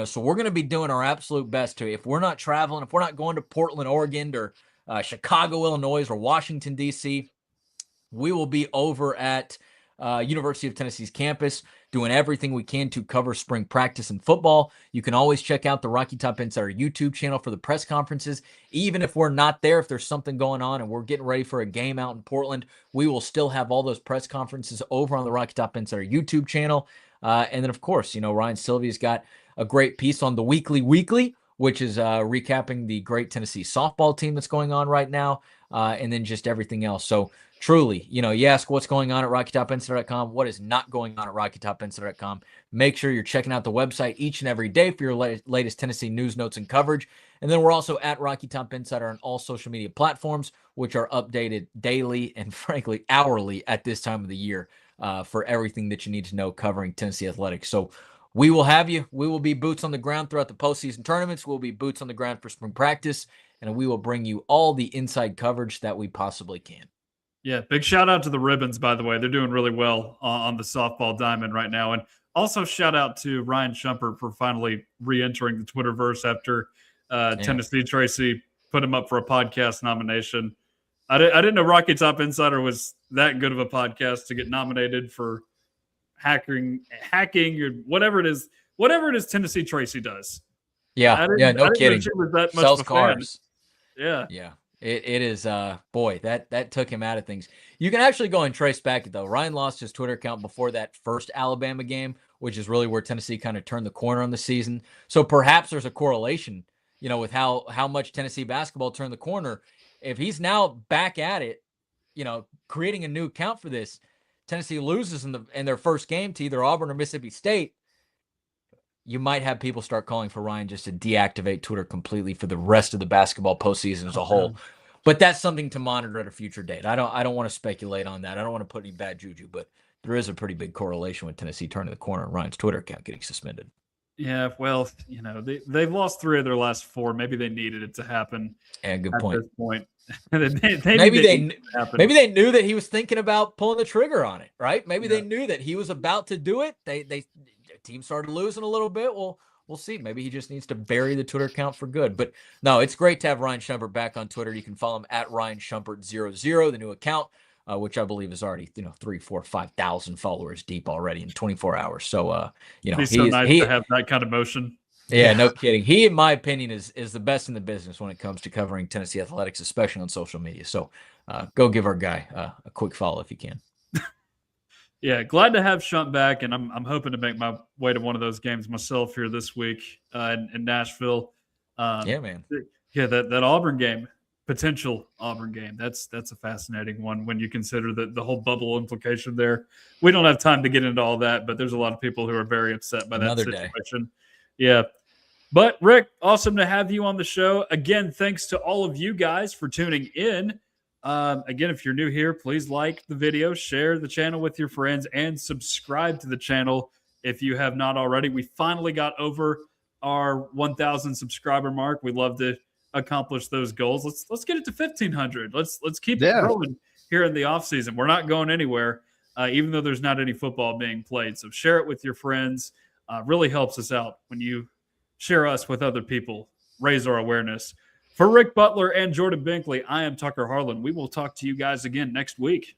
S2: So we're going to be doing our absolute best to, if we're not traveling, if we're not going to Portland, Oregon, or Chicago, Illinois, or Washington, D.C., we will be over at University of Tennessee's campus doing everything we can to cover spring practice and football. You can always check out the Rocky Top Insider YouTube channel for the press conferences. Even if we're not there, if there's something going on and we're getting ready for a game out in Portland, we will still have all those press conferences over on the Rocky Top Insider YouTube channel. And then, of course, Ryan Sylvia's got a great piece on the Weekly, which is recapping the great Tennessee softball team that's going on right now, and then just everything else. So truly, you ask what's going on at RockyTopInsider.com, what is not going on at RockyTopInsider.com. Make sure you're checking out the website each and every day for your latest Tennessee news, notes, and coverage. And then we're also at Rocky Top Insider on all social media platforms, which are updated daily and, frankly, hourly at this time of the year for everything that you need to know covering Tennessee athletics. So we will have you. We will be boots on the ground throughout the postseason tournaments. We'll be boots on the ground for spring practice, and we will bring you all the inside coverage that we possibly can.
S1: Yeah, big shout out to the Ribbons, by the way. They're doing really well on the softball diamond right now. And also shout out to Ryan Shumpert for finally re-entering the Twitterverse after Tennessee Tracy put him up for a podcast nomination. I didn't know Rocky Top Insider was that good of a podcast to get nominated for hacking or whatever it is Tennessee Tracy does.
S2: Yeah, no kidding.
S1: Sells
S2: cars.
S1: Yeah.
S2: It is, boy, that took him out of things. You can actually go and trace back, though. Ryan lost his Twitter account before that first Alabama game, which is really where Tennessee kind of turned the corner on the season. So perhaps there's a correlation, with how much Tennessee basketball turned the corner. If he's now back at it, creating a new account for this, Tennessee loses in their first game to either Auburn or Mississippi State, you might have people start calling for Ryan just to deactivate Twitter completely for the rest of the basketball postseason as a whole. But that's something to monitor at a future date. I don't want to speculate on that. I don't want to put any bad juju, but there is a pretty big correlation with Tennessee turning the corner and Ryan's Twitter account getting suspended.
S1: Yeah, well, they've lost 3 of their last 4. Maybe they needed it to happen.
S2: Yeah, good point.
S1: At this point.
S2: maybe they knew that he was thinking about pulling the trigger on it, right? Maybe they knew that he was about to do it. The team started losing a little bit. Well, we'll see. Maybe he just needs to bury the Twitter account for good. But no, it's great to have Ryan Shumpert back on Twitter. You can follow him at RyanSchumpert00, the new account, which I believe is already 3,000, 4,000, 5,000 followers deep already in 24 hours. So
S1: it's so nice to have that kind of motion.
S2: Yeah, no kidding. He, in my opinion, is the best in the business when it comes to covering Tennessee athletics, especially on social media. So go give our guy a quick follow if you can.
S1: Yeah, glad to have Shump back, and I'm hoping to make my way to one of those games myself here this week in Nashville.
S2: Yeah, man.
S1: Yeah, that Auburn game. potential Auburn game. That's a fascinating one when you consider the whole bubble implication there. We don't have time to get into all that, but there's a lot of people who are very upset by that situation. Yeah. But Rick, awesome to have you on the show. Again, thanks to all of you guys for tuning in. Again, if you're new here, please like the video, share the channel with your friends, and subscribe to the channel if you have not already. We finally got over our 1,000 subscriber mark. We'd love to accomplish those goals. Let's get it to 1,500. Let's keep it growing here in the off season. We're not going anywhere, even though there's not any football being played. So share it with your friends. Really helps us out when you share us with other people. Raise our awareness. For Rick Butler and Jordan Binkley, I am Tucker Harlan. We will talk to you guys again next week.